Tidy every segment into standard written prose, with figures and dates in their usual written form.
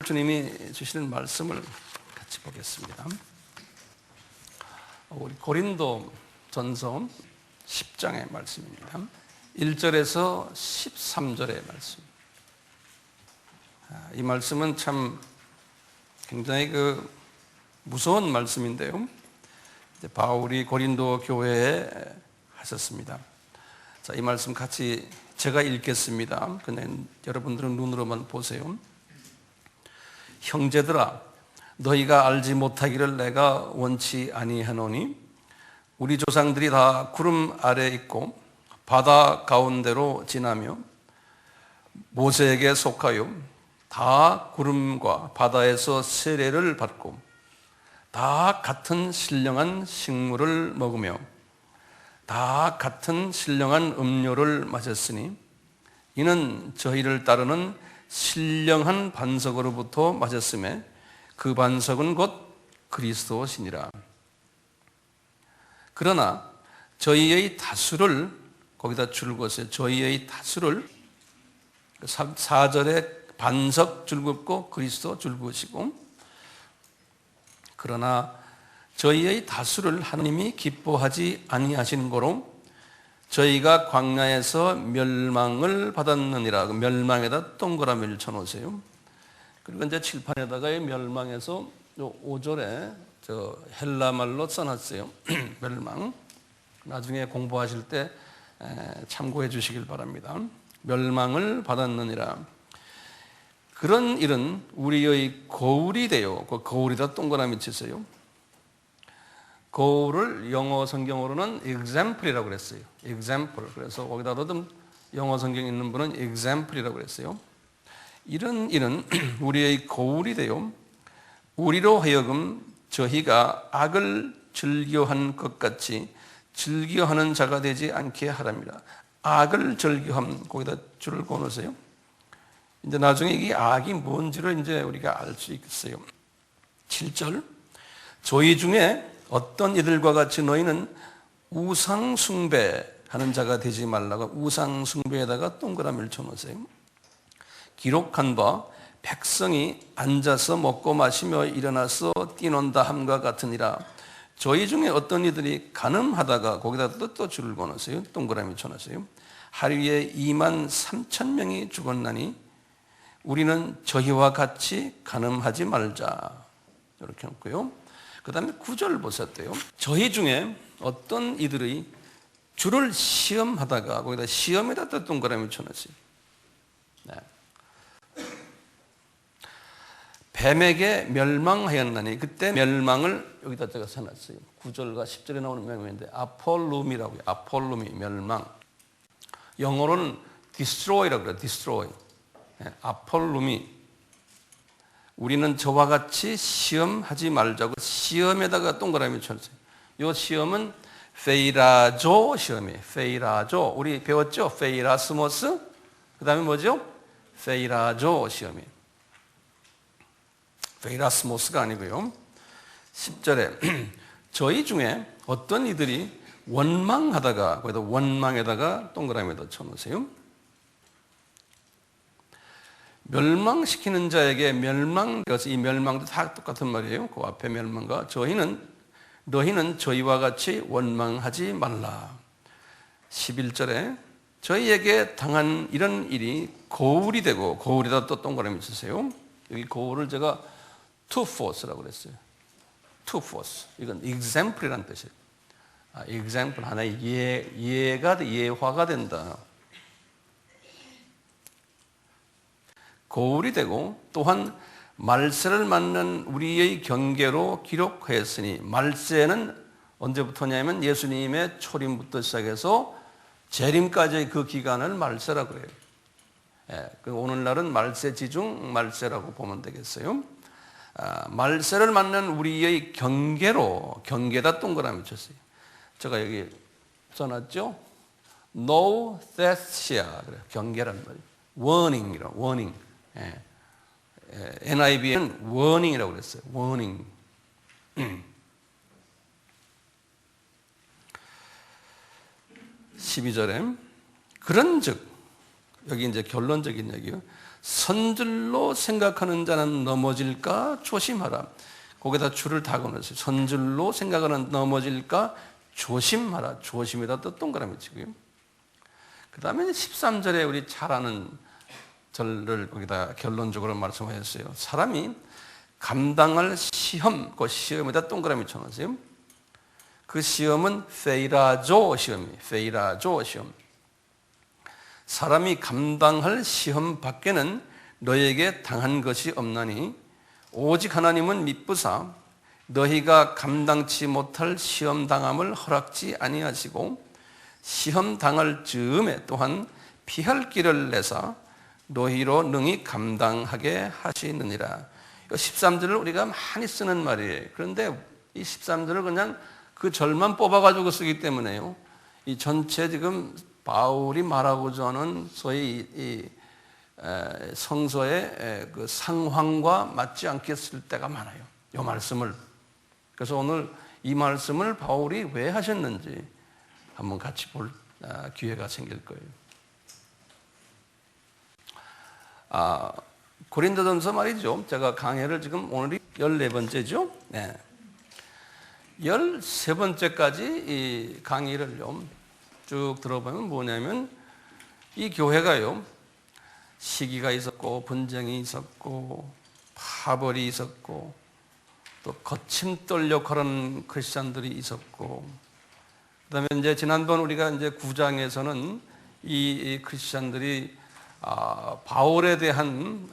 주님이 주시는 말씀을 같이 보겠습니다. 우리 고린도 전서 10장의 말씀입니다. 1절에서 13절의 말씀. 이 말씀은 참 굉장히 무서운 말씀인데요. 바울이 고린도 교회에 하셨습니다. 자, 이 말씀 같이 제가 읽겠습니다. 그냥 여러분들은 눈으로만 보세요. 형제들아, 너희가 알지 못하기를 내가 원치 아니하노니 우리 조상들이 다 구름 아래 있고 바다 가운데로 지나며 모세에게 속하여 다 구름과 바다에서 세례를 받고 다 같은 신령한 식물을 먹으며 다 같은 신령한 음료를 마셨으니 이는 저희를 따르는 신령한 반석으로부터 마셨음에 그 반석은 곧 그리스도시니라. 그러나 저희의 다수를 거기다 줄 것에 저희의 다수를 4절에 반석 줄 긋고 그리스도 줄 것이고 그러나 저희의 다수를 하나님이 기뻐하지 아니하시는 거로 저희가 광야에서 멸망을 받았느니라. 멸망에다 동그라미를 쳐놓으세요. 그리고 이제 칠판에다가 멸망에서 5절에 헬라 말로 써놨어요. 멸망. 나중에 공부하실 때 참고해 주시길 바랍니다. 멸망을 받았느니라. 그런 일은 우리의 거울이 되어, 그 거울에다 동그라미 치세요. 거울을 영어 성경으로는 example이라고 그랬어요. example. 그래서 거기다 넣으면 영어 성경 있는 분은 example이라고 그랬어요. 이런 일은 우리의 거울이 되어 우리로 하여금 저희가 악을 즐겨한 것 같이 즐겨하는 자가 되지 않게 하랍니다. 악을 즐겨함, 거기다 줄을 꺼놓으세요. 이제 나중에 이 악이 뭔지를 이제 우리가 알 수 있겠어요. 7절. 저희 중에 어떤 이들과 같이 너희는 우상 숭배하는 자가 되지 말라고 우상 숭배에다가 동그라미를 쳐놓으세요. 기록한 바 백성이 앉아서 먹고 마시며 일어나서 뛰논다 함과 같으니라. 저희 중에 어떤 이들이 간음하다가 거기다 또 줄을 거놓으세요. 동그라미 쳐놓으세요. 하루에 23,000명이 죽었나니 우리는 저희와 같이 간음하지 말자. 이렇게 놓고요. 그 다음에 9절 보셨대요. 저희 중에 어떤 이들의 주를 시험하다가 거기다 시험에다 또 동그라미 쳐놨어요. 네. 뱀에게 멸망하였나니 그때 멸망을 여기다 제가 써놨어요. 9절과 10절에 나오는 명령인데 아폴룸이라고요. 아폴룸이 멸망. 영어로는 destroy라고 그래요. destroy. 네. 아폴룸이 우리는 저와 같이 시험하지 말자고 시험에다가 동그라미 쳤어요. 이 시험은 페이라조 시험이에요. 페이라조. 우리 배웠죠? 페이라스모스. 그 다음에 뭐죠? 페이라조 시험이에요. 페이라스모스가 아니고요. 10절에 저희 중에 어떤 이들이 원망하다가 거기다 원망에다가 동그라미에다 쳐놓으세요. 멸망시키는 자에게 멸망되어서 이 멸망도 다 똑같은 말이에요. 그 앞에 멸망과 너희는 저희와 같이 원망하지 말라. 11절에 저희에게 당한 이런 일이 거울이 되고 거울에다 또 동그라미 주세요. 여기 거울을 제가 to force라고 그랬어요. to force. 이건 example이라는 뜻이에요. example 하나의 예화가 된다. 거울이 되고 또한 말세를 맞는 우리의 경계로 기록하였으니 말세는 언제부터냐면 예수님의 초림부터 시작해서 재림까지의 그 기간을 말세라고 그래요. 오늘날은 말세 지중 말세라고 보면 되겠어요. 말세를 맞는 우리의 경계로 경계다 동그라미 쳤어요. 제가 여기 써놨죠. No theftia 그래요. 경계란 말이에요. warning이라 warning. NIV에는 warning이라고 그랬어요. warning. 12절에 그런즉 여기 이제 결론적인 얘기요. 선줄로 생각하는 자는 넘어질까 조심하라. 거기다 줄을 다 그어놨어요. 선줄로 생각하는 넘어질까 조심하라. 조심에다 또 동그라미 치고요. 그 다음에 13절에 우리 잘 아는 절을 거기다 결론적으로 말씀하셨어요. 사람이 감당할 시험, 그 시험에다 동그라미 쳐놨어요. 그 시험은 페이라조 시험이에요. 페이라조 시험. 사람이 감당할 시험 밖에는 너에게 당한 것이 없나니 오직 하나님은 미쁘사 너희가 감당치 못할 시험 당함을 허락지 아니하시고 시험 당할 즈음에 또한 피할 길을 내사 너희로 능히 감당하게 하시느니라. 13절을 우리가 많이 쓰는 말이에요. 그런데 이 13절을 그냥 그 절만 뽑아가지고 쓰기 때문에요. 이 전체 지금 바울이 말하고자 하는 소위 이 성서의 그 상황과 맞지 않게 쓸 때가 많아요. 이 말씀을. 그래서 오늘 이 말씀을 바울이 왜 하셨는지 한번 같이 볼 기회가 생길 거예요. 고린도전서 말이죠. 제가 강해를 지금 오늘이 14번째죠. 네. 13번째까지 이 강의를 쭉 들어보면 뭐냐면 이 교회가요. 시기가 있었고 분쟁이 있었고 파벌이 있었고 또 거침돌 역할하는 크리스찬들이 있었고 그다음에 이제 지난번 우리가 이제 9장에서는 이 크리스찬들이 바울에 대한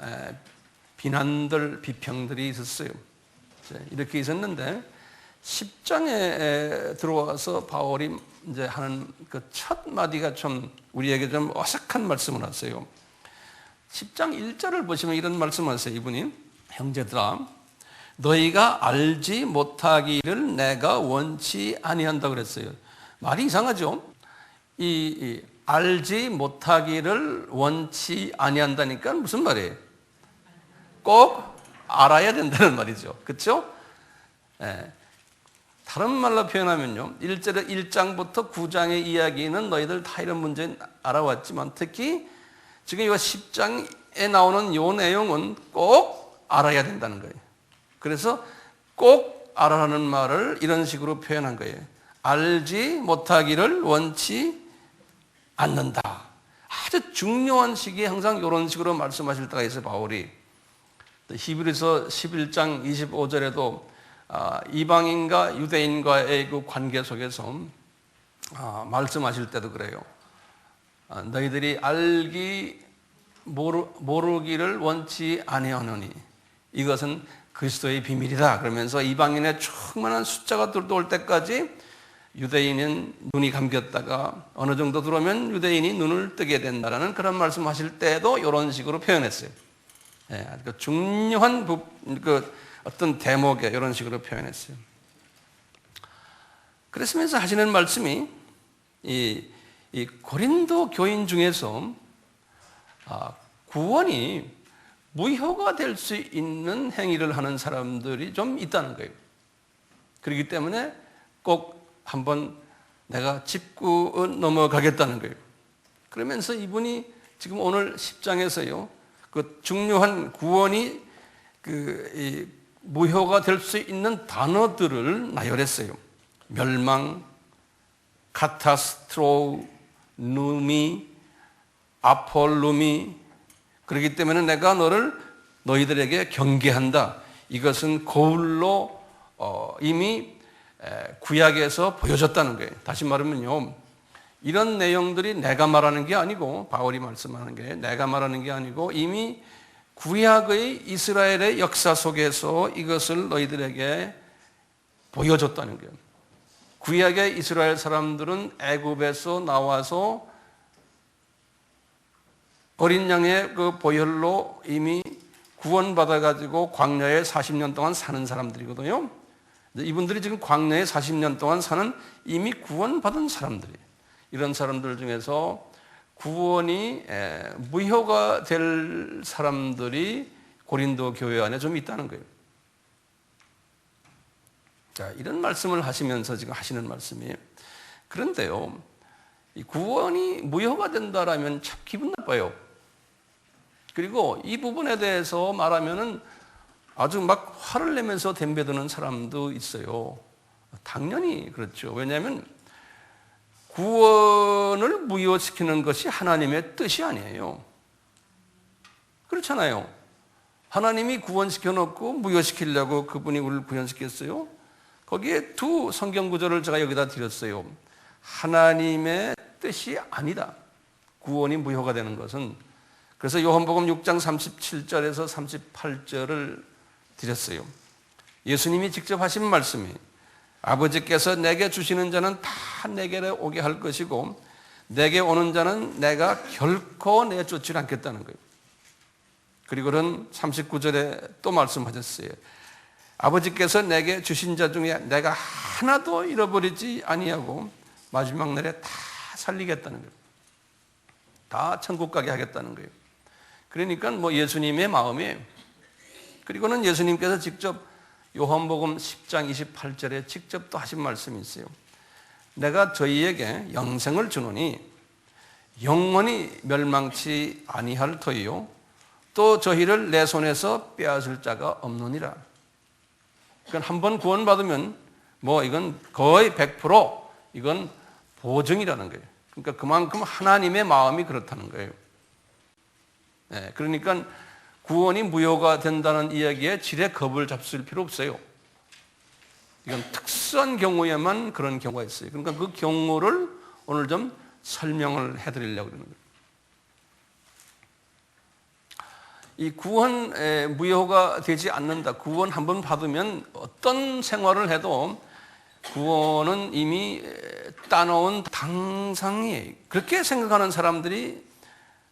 비난들 비평들이 있었어요. 이렇게 있었는데 10장에 들어와서 바울이 이제 하는 그 첫 마디가 좀 우리에게 좀 어색한 말씀을 하세요. 10장 1절을 보시면 이런 말씀을 하세요. 이분이 형제들아 너희가 알지 못하기를 내가 원치 아니한다 그랬어요. 말이 이상하죠? 이 알지 못하기를 원치 아니한다니까 무슨 말이에요? 꼭 알아야 된다는 말이죠. 그렇죠? 네. 다른 말로 표현하면요. 1장부터 9장의 이야기는 너희들 다 이런 문제 알아왔지만 특히 지금 이 10장에 나오는 이 내용은 꼭 알아야 된다는 거예요. 그래서 꼭 알아라는 말을 이런 식으로 표현한 거예요. 알지 못하기를 원치 않는다. 아주 중요한 시기에 항상 이런 식으로 말씀하실 때가 있어요. 바울이. 히브리서 11장 25절에도 이방인과 유대인과의 그 관계 속에서 말씀하실 때도 그래요. 너희들이 모르기를 원치 아니하노니 이것은 그리스도의 비밀이다. 그러면서 이방인의 충만한 숫자가 들어올 때까지 유대인은 눈이 감겼다가 어느 정도 들어오면 유대인이 눈을 뜨게 된다라는 그런 말씀하실 때도 이런 식으로 표현했어요. 그 중요한 어떤 대목에 이런 식으로 표현했어요. 그랬으면서 하시는 말씀이 이 고린도 교인 중에서 구원이 무효가 될 수 있는 행위를 하는 사람들이 좀 있다는 거예요. 그렇기 때문에 꼭 한번 내가 짚고 넘어가겠다는 거예요. 그러면서 이분이 지금 오늘 10장에서요, 그 중요한 구원이 무효가 될 수 있는 단어들을 나열했어요. 멸망, 카타스트로, 누미, 아폴루미. 그렇기 때문에 내가 너희들에게 경계한다. 이것은 거울로 이미 구약에서 보여줬다는 거예요. 다시 말하면요, 이런 내용들이 내가 말하는 게 아니고 바울이 말씀하는 게 내가 말하는 게 아니고 이미 구약의 이스라엘의 역사 속에서 이것을 너희들에게 보여줬다는 거예요. 구약의 이스라엘 사람들은 애굽에서 나와서 어린 양의 그 보혈로 이미 구원받아가지고 광야에 40년 동안 사는 사람들이거든요. 이분들이 지금 광야에 40년 동안 사는 이미 구원받은 사람들이에요. 이런 사람들 중에서 구원이 무효가 될 사람들이 고린도 교회 안에 좀 있다는 거예요. 자, 이런 말씀을 하시면서 지금 하시는 말씀이에요. 그런데요, 이 구원이 무효가 된다라면 참 기분 나빠요. 그리고 이 부분에 대해서 말하면은 아주 막 화를 내면서 덤벼드는 사람도 있어요. 당연히 그렇죠. 왜냐하면 구원을 무효시키는 것이 하나님의 뜻이 아니에요. 그렇잖아요. 하나님이 구원시켜 놓고 무효시키려고 그분이 우리를 구원시켰어요. 거기에 두 성경 구절을 제가 여기다 드렸어요. 하나님의 뜻이 아니다. 구원이 무효가 되는 것은. 그래서 요한복음 6장 37절에서 38절을 드렸어요. 예수님이 직접 하신 말씀이 아버지께서 내게 주시는 자는 다 내게로 오게 할 것이고 내게 오는 자는 내가 결코 내쫓지 않겠다는 거예요. 그리고는 39절에 또 말씀하셨어요. 아버지께서 내게 주신 자 중에 내가 하나도 잃어버리지 아니하고 마지막 날에 다 살리겠다는 거예요. 다 천국 가게 하겠다는 거예요. 그러니까 뭐 예수님의 마음이, 그리고는 예수님께서 직접 요한복음 10장 28절에 직접 또 하신 말씀이 있어요. 내가 저희에게 영생을 주노니 영원히 멸망치 아니할 터이요 또 저희를 내 손에서 빼앗을 자가 없느니라. 그러니까 한번 구원받으면 뭐 이건 거의 100% 이건 보증이라는 거예요. 그러니까 그만큼 하나님의 마음이 그렇다는 거예요. 네, 그러니까 구원이 무효가 된다는 이야기에 지레 겁을 잡을 필요 없어요. 이건 특수한 경우에만 그런 경우가 있어요. 그러니까 그 경우를 오늘 좀 설명을 해드리려고 그러는 거예요. 이 구원 무효가 되지 않는다. 구원 한번 받으면 어떤 생활을 해도 구원은 이미 따놓은 당상이에요. 그렇게 생각하는 사람들이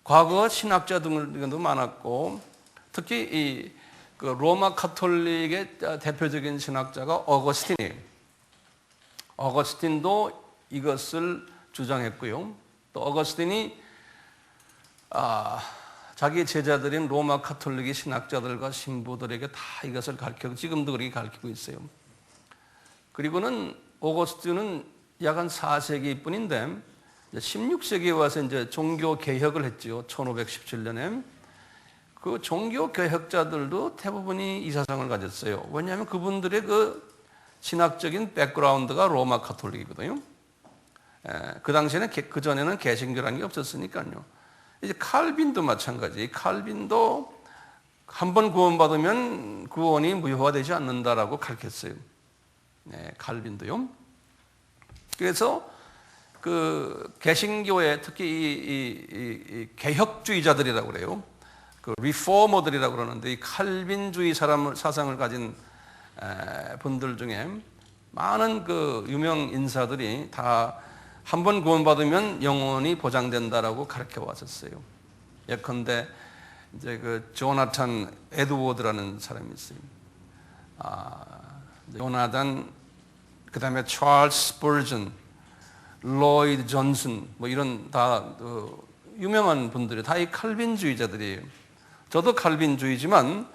과거 신학자들도 많았고, 특히 그 로마 카톨릭의 대표적인 신학자가 어거스틴이에요. 어거스틴도 이것을 주장했고요. 또 어거스틴이 자기 제자들인 로마 카톨릭의 신학자들과 신부들에게 다 이것을 가르치고 지금도 그렇게 가르치고 있어요. 그리고는 오거스틴은 약 한 4세기 뿐인데 16세기에 와서 이제 종교 개혁을 했죠. 1517년에. 그 종교 개혁자들도 대부분이 이 사상을 가졌어요. 왜냐하면 그분들의 그 신학적인 백그라운드가 로마 카톨릭이거든요. 그 당시에는 그 전에는 개신교라는 게 없었으니까요. 이제 칼빈도 마찬가지. 칼빈도 한번 구원받으면 구원이 무효화 되지 않는다라고 가르쳤어요. 네, 칼빈도요. 그래서 그 개신교의 특히 이 개혁주의자들이라고 그래요. 그 리포머들이라고 그러는데 이 칼빈주의 사상을 가진 분들 중에 많은 그 유명 인사들이 다 한 번 구원받으면 영원히 보장된다라고 가르쳐 왔었어요. 예컨대 이제 그 조나탄 에드워드라는 사람이 있어요. 조나단, 그 다음에 찰스 스퍼전, 로이드 존슨, 뭐 이런 다 유명한 분들이 다 이 칼빈주의자들이에요. 저도 칼빈주의지만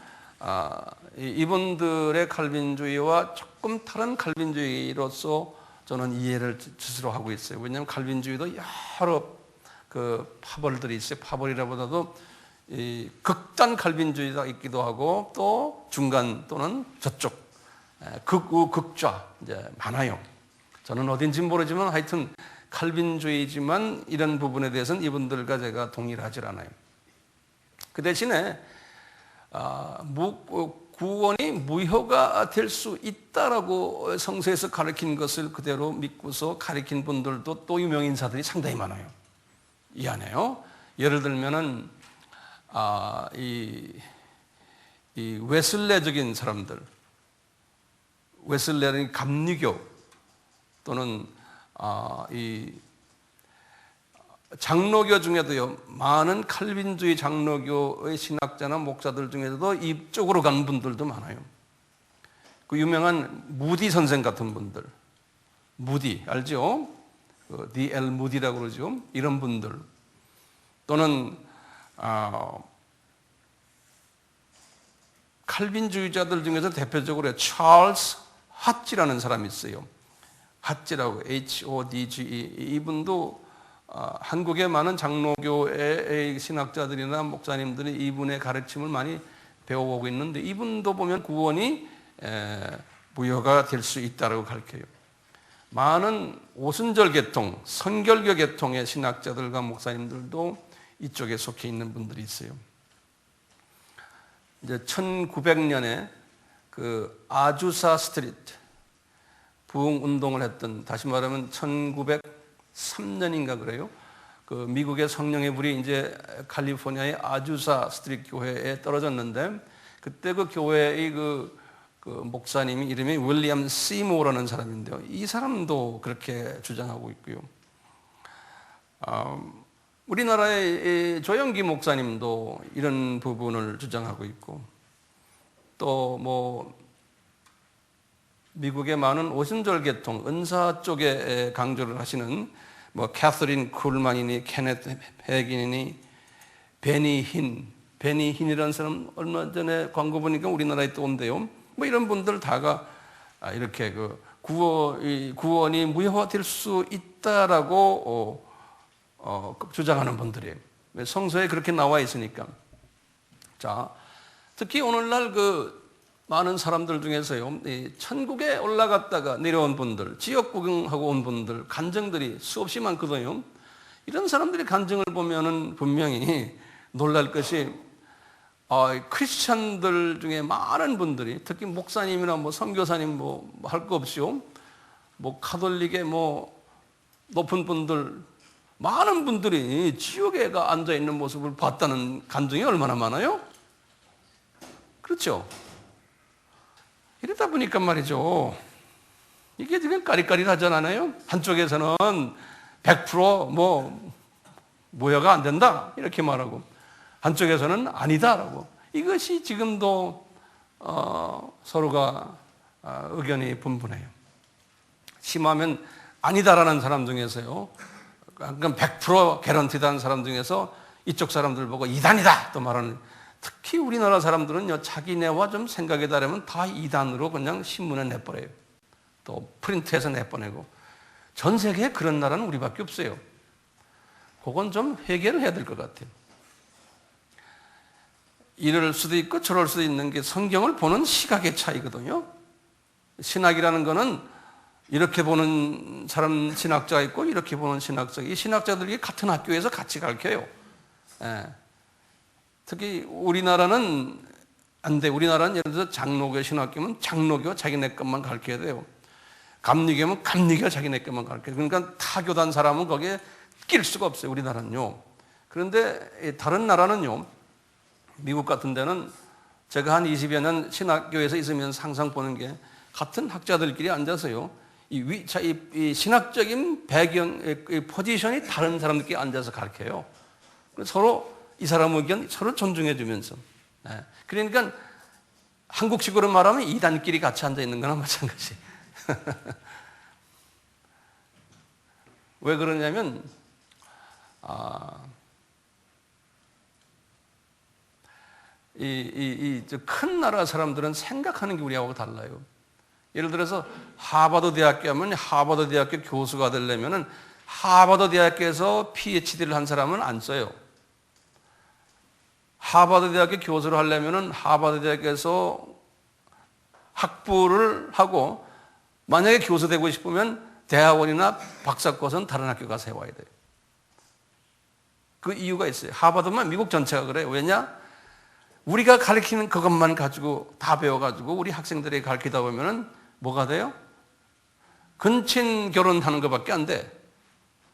이분들의 칼빈주의와 조금 다른 칼빈주의로서 저는 이해를 스스로 하고 있어요. 왜냐하면 칼빈주의도 여러 그 파벌들이 있어요. 파벌이라보다도 이 극단 칼빈주의가 있기도 하고 또 중간 또는 저쪽 극우 극좌 이제 많아요. 저는 어딘지 모르지만 하여튼 칼빈주의지만 이런 부분에 대해서는 이분들과 제가 동일하지 않아요. 그 대신에 구원이 무효가 될 수 있다라고 성서에서 가르친 것을 그대로 믿고서 가르친 분들도 또 유명 인사들이 상당히 많아요. 이 안에요. 예를 들면은 이 웨슬레적인 사람들, 웨슬레는 감리교 또는 이 장로교 중에도요 많은 칼빈주의 장로교의 신학자나 목사들 중에서도 이쪽으로 간 분들도 많아요. 그 유명한 무디 선생 같은 분들, 무디 알죠? D.L. 무디라고 그러죠. 이런 분들 또는 칼빈주의자들 중에서 대표적으로 찰스 핫지라는 사람이 있어요. 핫지라고 HODGE 이분도 한국의 많은 장로교의 신학자들이나 목사님들이 이분의 가르침을 많이 배워오고 있는데 이분도 보면 구원이 무효가 될 수 있다고 가르쳐요. 많은 오순절 계통, 선결교 계통의 신학자들과 목사님들도 이쪽에 속해 있는 분들이 있어요. 이제 1900년에 그 아주사 스트리트 부흥 운동을 했던, 다시 말하면 1903년인가 그래요. 그 미국의 성령의 불이 이제 캘리포니아의 아주사 스트리트 교회에 떨어졌는데 그때 그 교회의 그 목사님이 이름이 윌리엄 시모라는 사람인데요. 이 사람도 그렇게 주장하고 있고요. 우리나라의 조영기 목사님도 이런 부분을 주장하고 있고, 또 뭐 미국의 많은 오순절 계통 은사 쪽에 강조를 하시는 뭐 캐서린 쿨만이니 케네트 해긴이니 베니 힌이라는 사람 얼마 전에 광고 보니까 우리나라에 또 온대요. 뭐 이런 분들 다가 이렇게 그 구원이 무효화될 수 있다라고 주장하는 분들이에요. 성서에 그렇게 나와 있으니까. 자, 특히 오늘날 그 많은 사람들 중에서요, 천국에 올라갔다가 내려온 분들, 지역 구경하고 온 분들, 간증들이 수없이 많거든요. 이런 사람들의 간증을 보면은 분명히 놀랄 것이, 크리스찬들 중에 많은 분들이, 특히 목사님이나 뭐 선교사님 뭐 할 거 없이요, 뭐 가톨릭의 뭐 높은 분들, 많은 분들이 지옥에가 앉아 있는 모습을 봤다는 간증이 얼마나 많아요? 그렇죠? 이러다 보니까 말이죠, 이게 지금 까리까리하잖아요. 한쪽에서는 100% 무효가 안 된다 이렇게 말하고, 한쪽에서는 아니다라고. 이것이 지금도 서로가 의견이 분분해요. 심하면 아니다라는 사람 중에서요, 그러니까 100% 개런티다는 사람 중에서 이쪽 사람들 보고 이단이다 또 말하는, 특히 우리나라 사람들은요, 자기네와 좀 생각이 다르면 다 이단으로 그냥 신문에 내보내요. 또 프린트해서 내보내고. 전 세계에 그런 나라는 우리밖에 없어요. 그건 좀 해결을 해야 될 것 같아요. 이럴 수도 있고 저럴 수도 있는 게 성경을 보는 시각의 차이거든요. 신학이라는 거는 이렇게 보는 사람 신학자가 있고 이렇게 보는 신학자, 이 신학자들이 같은 학교에서 같이 가르쳐요. 특히 우리나라는 안 돼. 우리나라는 예를 들어서 장로교 신학교면 장로교 자기네 것만 가르쳐야 돼요. 감리교면 감리교 자기네 것만 가르쳐요. 그러니까 타교단 사람은 거기에 낄 수가 없어요. 우리나라는요. 그런데 다른 나라는요, 미국 같은 데는 제가 한 20여 년 신학교에서 있으면서 항상 보는 게, 같은 학자들끼리 앉아서요, 이 신학적인 배경, 이 포지션이 다른 사람들끼리 앉아서 가르쳐요. 서로 이 사람 의견 서로 존중해 주면서. 그러니까 한국식으로 말하면 이단끼리 같이 앉아 있는 거나 마찬가지. 왜 그러냐면 이 큰 나라 사람들은 생각하는 게 우리하고 달라요. 예를 들어서 하버드 대학교 하면 하버드 대학교 교수가 되려면은 하버드 대학교에서 PhD를 한 사람은 안 써요. 하버드 대학교 교수를 하려면은 하버드 대학에서 학부를 하고, 만약에 교수 되고 싶으면 대학원이나 박사과는 다른 학교 가서 해와야 돼요. 그 이유가 있어요. 하버드만, 미국 전체가 그래요. 왜냐? 우리가 가르치는 그것만 가지고 다 배워가지고 우리 학생들에게 가르치다 보면은 뭐가 돼요? 근친 결혼하는 것밖에 안 돼.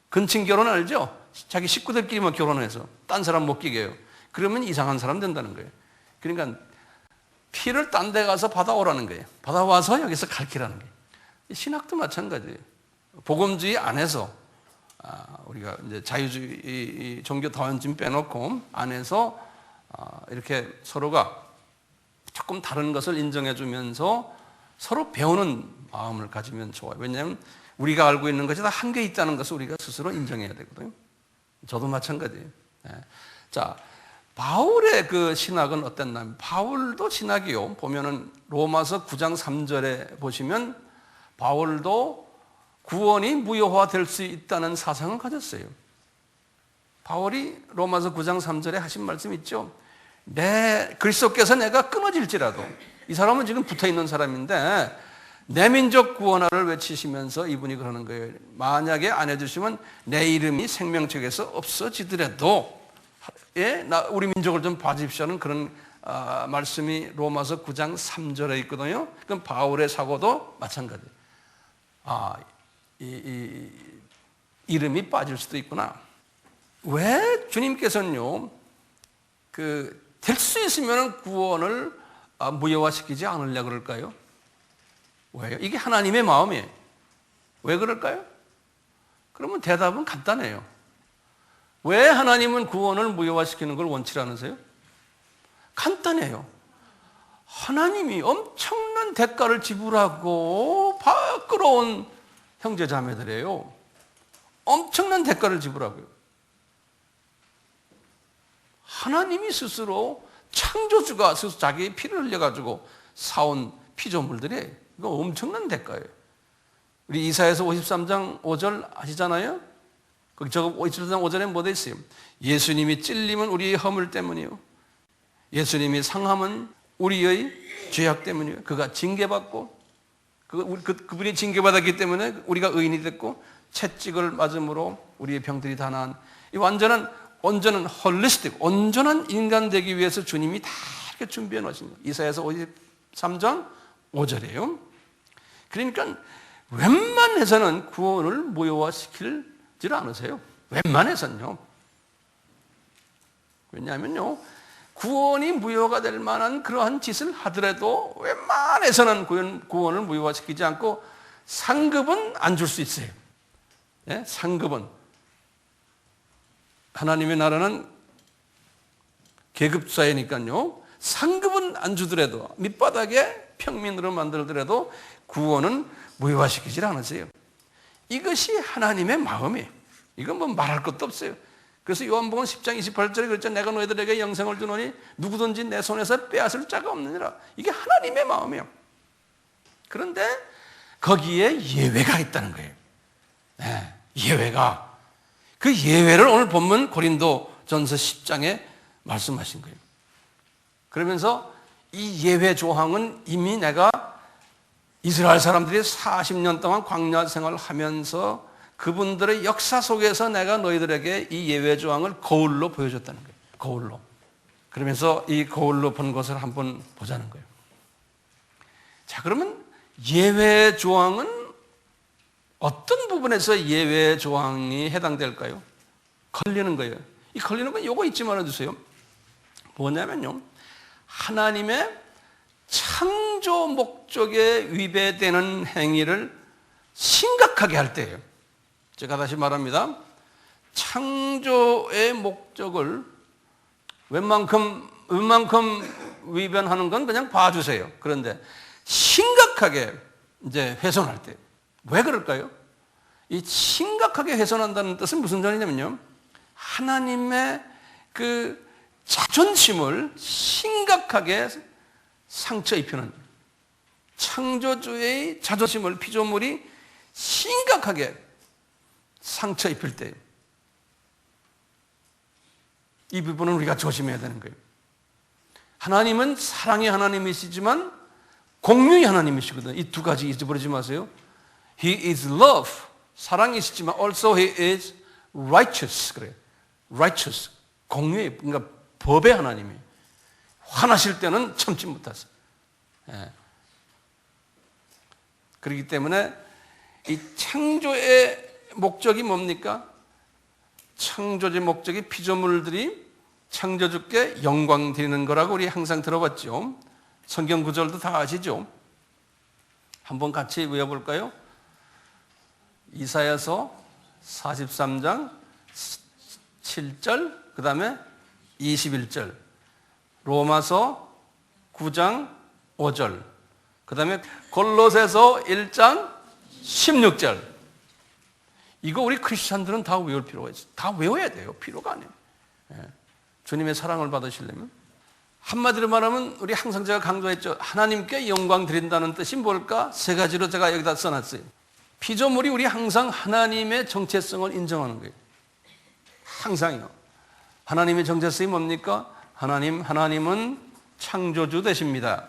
근친 결혼 알죠? 자기 식구들끼리만 결혼해서 딴 사람 못 끼게 해요. 그러면 이상한 사람 된다는 거예요. 그러니까 피를 딴 데 가서 받아오라는 거예요. 받아와서 여기서 가르치라는 거예요. 신학도 마찬가지예요. 복음주의 안에서 우리가 이제 자유주의 종교 다원주의 빼놓고 안에서 이렇게 서로가 조금 다른 것을 인정해 주면서 서로 배우는 마음을 가지면 좋아요. 왜냐하면 우리가 알고 있는 것이 다 한계 있다는 것을 우리가 스스로 인정해야 되거든요. 저도 마찬가지예요. 자, 바울의 그 신학은 어땠나? 바울도 신학이요. 보면은 로마서 9장 3절에 보시면 바울도 구원이 무효화될 수 있다는 사상을 가졌어요. 바울이 로마서 9장 3절에 하신 말씀 있죠. 그리스도께서 내가 끊어질지라도, 이 사람은 지금 붙어있는 사람인데 내 민족 구원하를 외치시면서 이분이 그러는 거예요. 만약에 안 해주시면 내 이름이 생명책에서 없어지더라도 우리 민족을 좀 봐주십시오는 그런 말씀이 로마서 9장 3절에 있거든요. 그럼 바울의 사고도 마찬가지예요. 이 이름이 빠질 수도 있구나. 왜 주님께서는요, 될 수 있으면 구원을 무효화시키지 않으려고 그럴까요? 왜요? 이게 하나님의 마음이에요. 왜 그럴까요? 그러면 대답은 간단해요. 왜 하나님은 구원을 무효화시키는 걸 원치 않으세요? 간단해요. 하나님이 엄청난 대가를 지불하고 끌어온 형제 자매들이에요. 엄청난 대가를 지불하고요. 하나님이 스스로 창조주가 스스로 자기의 피를 흘려가지고 사온 피조물들이 이거 엄청난 대가예요. 우리 이사야서 53장 5절 아시잖아요? 거기 저 53장 5절에 뭐 돼 있어요? 예수님이 찔림은 우리의 허물 때문이요, 예수님이 상함은 우리의 죄악 때문이요, 그가 징계받고 그분이 징계받았기 때문에 우리가 의인이 됐고 채찍을 맞음으로 우리의 병들이 다 나은, 이 온전한 홀리스틱, 온전한 인간 되기 위해서 주님이 다 이렇게 준비해 놓으신 거예요. 이사야서 53장 5절이에요. 그러니까 웬만해서는 구원을 무효화시키질 않으세요. 웬만해서는요. 왜냐하면요, 구원이 무효가 될 만한 그러한 짓을 하더라도 웬만해서는 구원을 무효화시키지 않고 상급은 안 줄 수 있어요. 네? 상급은. 하나님의 나라는 계급사회니까요, 상급은 안 주더라도, 밑바닥에 평민으로 만들더라도 구원은 무효화시키질 않으세요. 이것이 하나님의 마음이에요. 이건 뭐 말할 것도 없어요. 그래서 요한복음 10장 28절에 그랬죠. 내가 너희들에게 영생을 주노니 누구든지 내 손에서 빼앗을 자가 없느니라. 이게 하나님의 마음이에요. 그런데 거기에 예외가 있다는 거예요. 네, 예외가. 그 예외를 오늘 본문 고린도전서 10장에 말씀하신 거예요. 그러면서 이 예외 조항은 이미 내가 이스라엘 사람들이 40년 동안 광야 생활을 하면서 그분들의 역사 속에서 내가 너희들에게 이 예외 조항을 거울로 보여줬다는 거예요. 거울로. 그러면서 이 거울로 본 것을 한번 보자는 거예요. 자, 그러면 예외 조항은 어떤 부분에서 예외 조항이 해당될까요? 걸리는 거예요. 이 걸리는 건 요거 잊지 말아주세요. 뭐냐면요, 하나님의 창조 목적에 위배되는 행위를 심각하게 할 때예요. 제가 다시 말합니다. 창조의 목적을 웬만큼 위반하는 건 그냥 봐주세요. 그런데 심각하게 이제 훼손할 때, 왜 그럴까요? 이 심각하게 훼손한다는 뜻은 무슨 말이냐면요, 하나님의 그 자존심을 심각하게 상처 입히는, 창조주의 자존심을 피조물이 심각하게 상처 입힐 때, 이 부분은 우리가 조심해야 되는 거예요. 하나님은 사랑의 하나님이시지만 공유의 하나님이시거든요. 이 두 가지 잊어버리지 마세요. He is love, 사랑이시지만 also He is righteous, 그래요. righteous, 공유의, 그러니까 법의 하나님이에요. 화나실 때는 참지 못하세요. 예. 그렇기 때문에 이 창조의 목적이 뭡니까? 창조의 목적이 피조물들이 창조주께 영광 드리는 거라고 우리 항상 들어봤죠. 성경 구절도 다 아시죠? 한번 같이 외워볼까요? 이사야서 43장 7절, 그 다음에 21절, 로마서 9장 5절, 그 다음에 골로새서 1장 16절. 이거 우리 크리스찬들은 다 외울 필요가 있어요. 다 외워야 돼요. 필요가 아니에요. 예. 주님의 사랑을 받으시려면. 한마디로 말하면 우리 항상 제가 강조했죠. 하나님께 영광 드린다는 뜻이 뭘까? 세 가지로 제가 여기다 써놨어요. 피조물이 우리 항상 하나님의 정체성을 인정하는 거예요. 항상요. 하나님의 정체성이 뭡니까? 하나님은 창조주 되십니다.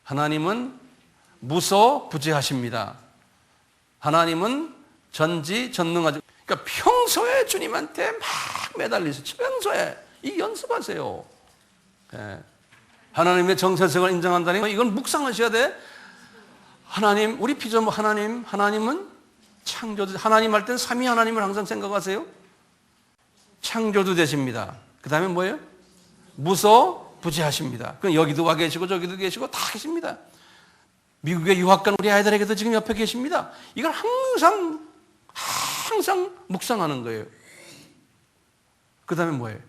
하나님은 무소부재하십니다. 하나님은 전지전능하죠. 그러니까 평소에 주님한테 막 매달리세요. 평소에 이 연습하세요. 예. 하나님의 정체성을 인정한다는 건 이건 묵상하셔야 돼. 하나님, 우리 피조물 하나님은 창조주. 하나님 할 때는 삼위 하나님을 항상 생각하세요. 창조주 되십니다. 그 다음에 뭐예요? 무소부재하십니다. 그럼 여기도 와 계시고 저기도 계시고 다 계십니다. 미국에 유학 간 우리 아이들에게도 지금 옆에 계십니다. 이걸 항상 묵상하는 거예요. 그 다음에 뭐예요?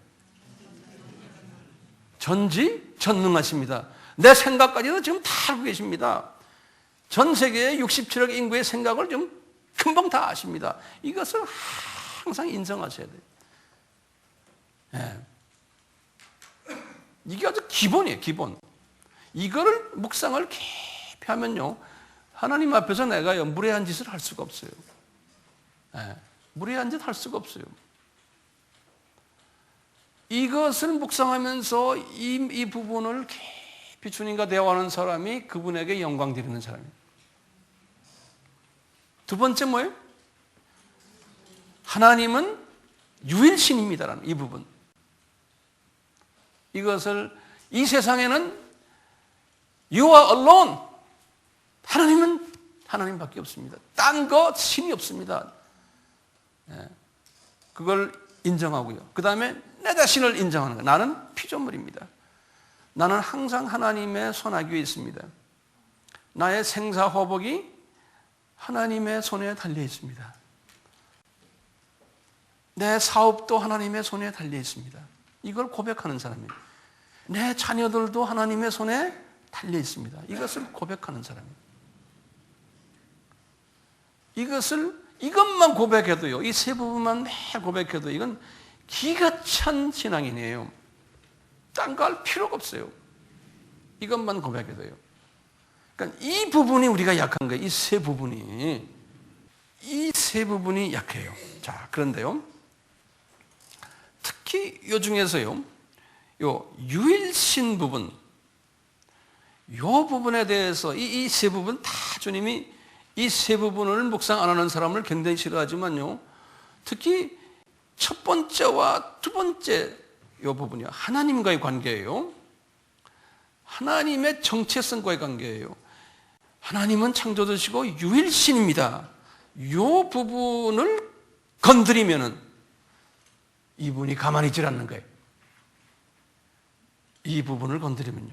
전지전능하십니다. 내 생각까지도 지금 다 알고 계십니다. 전 세계의 67억 인구의 생각을 좀 금방 다 아십니다. 이것을 항상 인정하셔야 돼요. 예. 이게 아주 기본이에요, 기본. 이거를 묵상을 깊이 하면요, 하나님 앞에서 내가요, 무례한 짓을 할 수가 없어요. 예. 무례한 짓 할 수가 없어요. 이것을 묵상하면서 이 부분을 깊이 주님과 대화하는 사람이 그분에게 영광 드리는 사람이에요. 두 번째 뭐예요? 하나님은 유일신입니다라는 이 부분. 이것을 이 세상에는 You are alone. 하나님은 하나님밖에 없습니다. 딴 거 신이 없습니다. 그걸 인정하고요. 그 다음에 내 자신을 인정하는 거예요. 나는 피조물입니다. 나는 항상 하나님의 손아귀에 있습니다. 나의 생사화복이 하나님의 손에 달려 있습니다. 내 사업도 하나님의 손에 달려 있습니다. 이걸 고백하는 사람이에요. 내 자녀들도 하나님의 손에 달려 있습니다. 이것을 고백하는 사람이에요. 이것만 고백해도요, 이 세 부분만 매일 고백해도 이건 기가 찬 신앙이네요. 딴 거 할 필요가 없어요. 이것만 고백해도요. 그러니까 이 부분이 우리가 약한 거예요. 이 세 부분이 약해요. 자, 그런데요, 특히 요 중에서요, 요 유일신 부분, 요 부분에 대해서 이 세 부분 다 주님이 이 세 부분을 묵상 안 하는 사람을 굉장히 싫어하지만요, 특히 첫 번째와 두 번째 요 부분이요, 하나님과의 관계예요. 하나님의 정체성과의 관계예요. 하나님은 창조주시고 유일신입니다. 요 부분을 건드리면은 이분이 가만히 있질 않는 거예요. 이 부분을 건드리면요.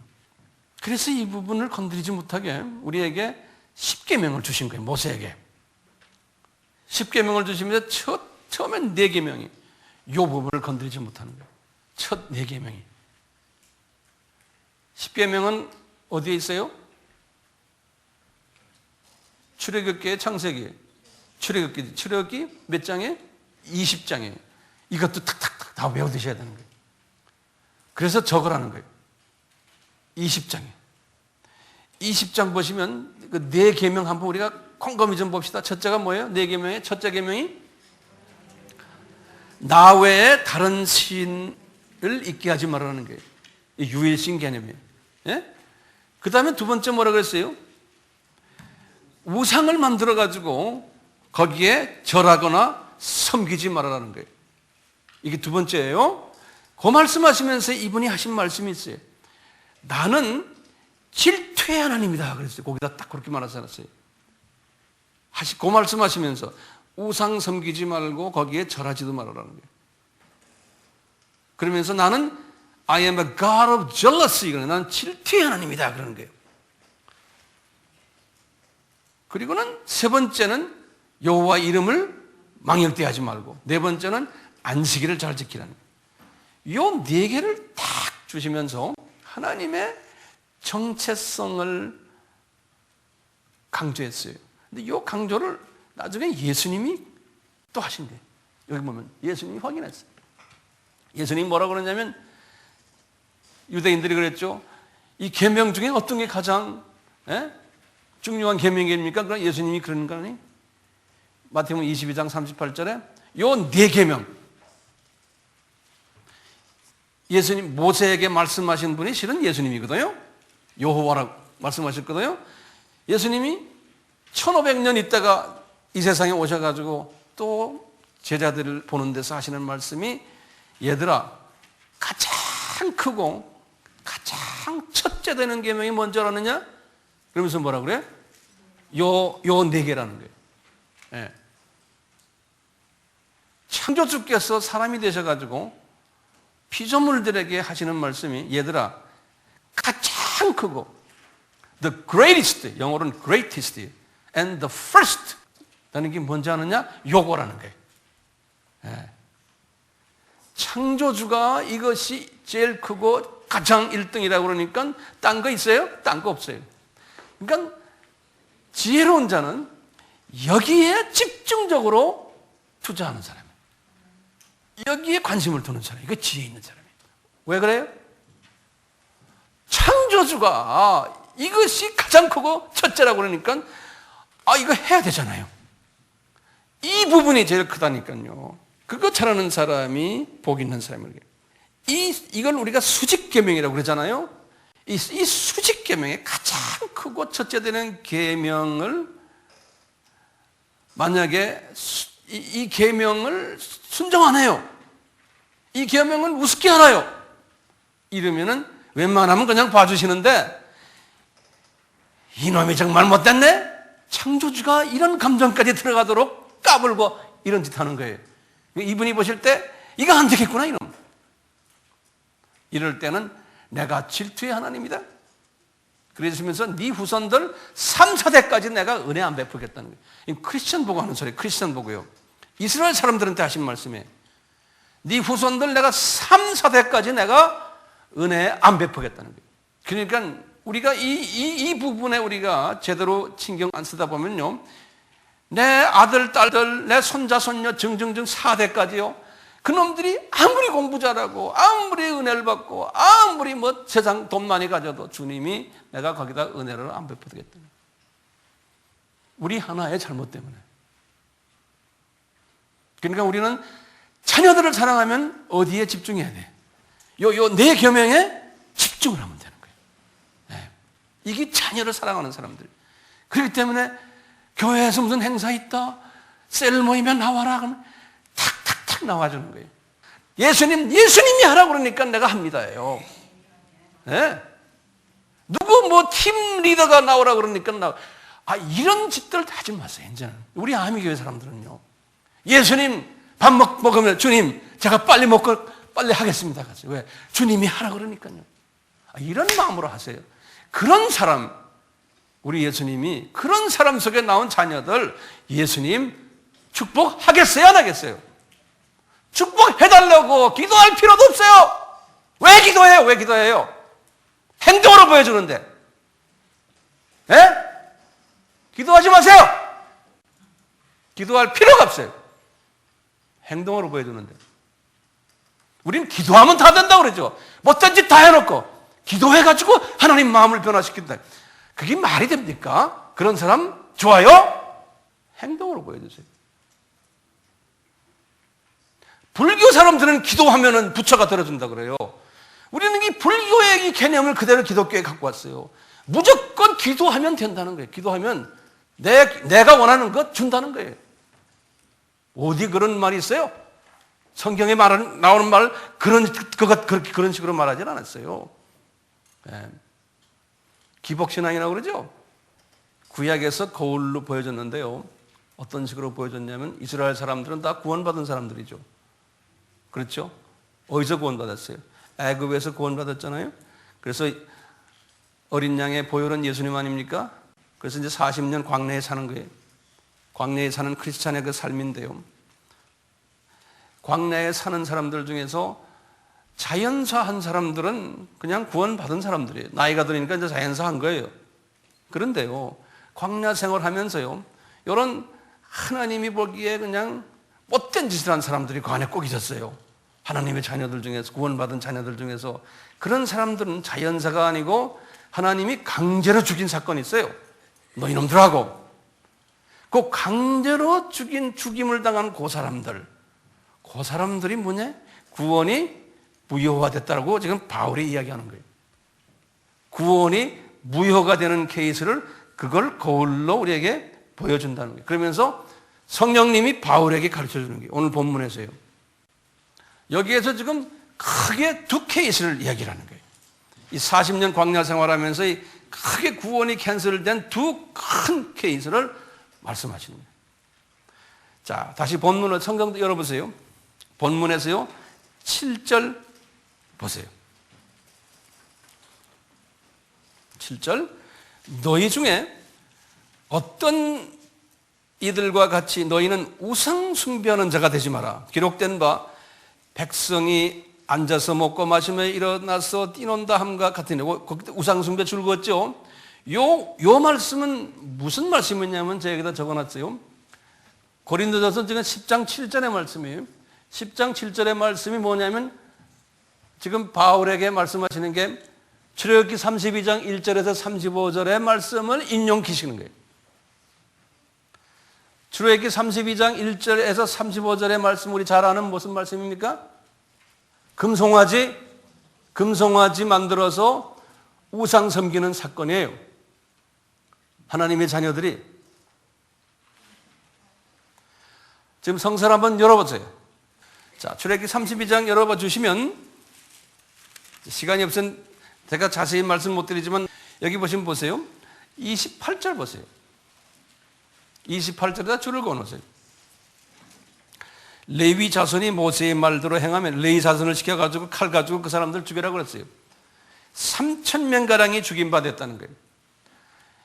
그래서 이 부분을 건드리지 못하게 우리에게 십계명을 주신 거예요. 모세에게 십계명을 주시면서 처음엔 4계명이 이 부분을 건드리지 못하는 거예요. 첫 4계명이. 십계명은 어디에 있어요? 출애굽기에 창세기. 출애굽기 몇 장에? 20장에. 이것도 탁탁탁 다 외워두셔야 되는 거예요. 그래서 적으라는 거예요. 20장에. 20장 보시면 그 4계명 한번 우리가 꼼꼼히 좀 봅시다. 첫째가 뭐예요? 4계명의 첫째 계명이 나 외에 다른 신을 있게 하지 말라는 거예요. 유일신 개념이에요. 예? 그 다음에 두 번째 뭐라 그랬어요? 우상을 만들어 가지고 거기에 절하거나 섬기지 말라는 거예요. 이게 두 번째예요. 그 말씀하시면서 이분이 하신 말씀이 있어요. 나는 질투의 하나님이다 그랬어요. 거기다 딱 그렇게 말하지 않았어요. 그 말씀하시면서 우상 섬기지 말고 거기에 절하지도 말라는 거예요. 그러면서 나는 I am a God of jealousy. 나는 질투의 하나님이다 그러는 거예요. 그리고는 세 번째는 여호와 이름을 망령되하지 말고, 네 번째는 안식일을 잘 지키라는 거예요. 요 4개를 딱 주시면서 하나님의 정체성을 강조했어요. 근데 이 강조를 나중에 예수님이 또 하신대요. 여기 보면 예수님이 확인했어요. 예수님이 뭐라고 그러냐면, 유대인들이 그랬죠. 이 계명 중에 어떤 게 가장 중요한 계명입니까? 그럼 예수님이 그러는 거 아니에요? 마태복음 22장 38절에 요 4계명, 예수님, 모세에게 말씀하신 분이 실은 예수님이거든요. 여호와라고 말씀하셨거든요. 예수님이 1500년 있다가 이 세상에 오셔가지고 또 제자들을 보는 데서 하시는 말씀이, 얘들아, 가장 크고 가장 첫째 되는 계명이 뭔지 알았느냐? 그러면서 뭐라 그래? 요 네 개라는 거예요. 예. 창조주께서 사람이 되셔가지고 피조물들에게 하시는 말씀이, 얘들아, 가장 크고 the greatest, 영어로는 greatest and the first 라는 게 뭔지 아느냐? 요거라는 거예요. 예. 창조주가 이것이 제일 크고 가장 1등이라고 그러니까 딴 거 있어요? 딴 거 없어요. 그러니까 지혜로운 자는 여기에 집중적으로 투자하는 사람이에요. 여기에 관심을 두는 사람, 이거 지혜 있는 사람이에요. 왜 그래요? 창조주가 이것이 가장 크고 첫째라고 그러니까 이거 해야 되잖아요. 이 부분이 제일 크다니까요. 그거 잘하는 사람이 복 있는 사람이에요. 이걸 우리가 수직계명이라고 그러잖아요. 이 수직계명의 가장 크고 첫째 되는 계명을, 만약에 이 계명을 순종 안 해요, 이 계명을 우습게 알아요, 이러면은 웬만하면 그냥 봐주시는데, 이놈이 정말 못됐네? 창조주가 이런 감정까지 들어가도록 까불고 이런 짓 하는 거예요. 이분이 보실 때 이거 안 되겠구나, 이놈. 이럴 때는 내가 질투의 하나님이다, 그러시면서 네 후손들 3, 4대까지 내가 은혜 안 베풀겠다는 거예요. 크리스천 보고 하는 소리, 크리스천 보고요. 이스라엘 사람들한테 하신 말씀에 네 후손들 내가 3, 4대까지 내가 은혜 안 베풀겠다는 거예요. 그러니까 우리가 이 부분에 우리가 제대로 신경 안 쓰다 보면요, 내 아들, 딸들, 내 손자, 손녀 증증증 4대까지요, 그놈들이 아무리 공부 잘하고 아무리 은혜를 받고 아무리 뭐 세상 돈 많이 가져도 주님이 내가 거기다 은혜를 안 베푸겠다. 우리 하나의 잘못 때문에. 그러니까 우리는 자녀들을 사랑하면 어디에 집중해야 돼? 요 내 계명에 집중을 하면 되는 거예요. 네. 이게 자녀를 사랑하는 사람들. 그렇기 때문에 교회에서 무슨 행사 있다, 셀 모임에 나와라 그러면 탁탁탁 나와주는 거예요. 예수님이 하라고 그러니까 내가 합니다예요. 네? 누구 뭐 팀 리더가 나오라 그러니까 이런 짓들 하지 마세요. 이제는 우리 아미교회 사람들은요, 예수님 밥 먹으면 주님 제가 빨리 먹고 빨리 하겠습니다. 왜? 주님이 하라 그러니까요. 이런 마음으로 하세요. 그런 사람, 우리 예수님이 그런 사람 속에 나온 자녀들 예수님 축복하겠어요, 안 하겠어요? 축복해달라고 기도할 필요도 없어요. 왜 기도해요? 왜 기도해요? 행동으로 보여주는데. 예? 기도하지 마세요. 기도할 필요가 없어요. 행동으로 보여주는데. 우리는 기도하면 다 된다고 그러죠. 못된 짓 다 해놓고 기도해가지고 하나님 마음을 변화시킨다. 그게 말이 됩니까? 그런 사람 좋아요? 행동으로 보여주세요. 불교 사람들은 기도하면은 부처가 들어준다 그래요. 우리는 이 불교의 이 개념을 그대로 기독교에 갖고 왔어요. 무조건 기도하면 된다는 거예요. 기도하면 내가 원하는 것 준다는 거예요. 어디 그런 말이 있어요? 성경에 나오는 말 그런 식으로 말하지 않았어요. 네. 기복신앙이라고 그러죠. 구약에서 거울로 보여줬는데요, 어떤 식으로 보여줬냐면 이스라엘 사람들은 다 구원받은 사람들이죠. 그렇죠? 어디서 구원받았어요? 애굽에서 구원받았잖아요. 그래서 어린 양의 보혈은 예수님 아닙니까? 그래서 이제 40년 광야에 사는 거예요. 광야에 사는 크리스찬의 그 삶인데요, 광야에 사는 사람들 중에서 자연사한 사람들은 그냥 구원받은 사람들이에요. 나이가 들으니까 이제 자연사한 거예요. 그런데요, 광야 생활하면서요, 이런 하나님이 보기에 그냥 못된 짓을 한 사람들이 그 안에 꼭 있었어요. 하나님의 자녀들 중에서, 구원받은 자녀들 중에서. 그런 사람들은 자연사가 아니고 하나님이 강제로 죽인 사건이 있어요. 너 이놈들하고. 그 강제로 죽임을 당한 그 사람들이 뭐냐? 구원이 무효화됐다고 지금 바울이 이야기하는 거예요. 구원이 무효가 되는 케이스를 그걸 거울로 우리에게 보여준다는 거예요. 그러면서 성령님이 바울에게 가르쳐 주는 게 오늘 본문에서요. 여기에서 지금 크게 두 케이스를 이야기를 하는 거예요. 이 40년 광야 생활하면서 이 크게 구원이 캔슬된 두 큰 케이스를 말씀하시는 거예요. 자, 다시 본문을 성경도 열어보세요. 본문에서요, 7절 보세요. 7절, 너희 중에 어떤 이들과 같이 너희는 우상 숭배하는 자가 되지 마라. 기록된 바 백성이 앉아서 먹고 마시며 일어나서 뛰논다 함과 같으니 우상 숭배 줄 그었죠. 요 말씀은 무슨 말씀이냐면 제가 여기다 적어놨어요. 고린도전서 지금 10장 7절의 말씀이에요. 10장 7절의 말씀이 뭐냐면 지금 바울에게 말씀하시는 게 출애굽기 32장 1절에서 35절의 말씀을 인용키시는 거예요. 출애굽기 32장 1절에서 35절의 말씀 우리 잘 아는 무슨 말씀입니까? 금송아지 만들어서 우상 섬기는 사건이에요. 하나님의 자녀들이 지금 성서를 한번 열어보세요. 자, 출애굽기 32장 열어봐 주시면 시간이 없으면 제가 자세히 말씀 못 드리지만 여기 보시면 보세요. 28절 보세요. 28절에다 줄을 그어놓으세요. 레위 자손이 모세의 말대로 행하면 레위 자손을 시켜가지고 칼 가지고 그 사람들 죽이라고 그랬어요. 3,000명가량이 죽임받았다는 거예요.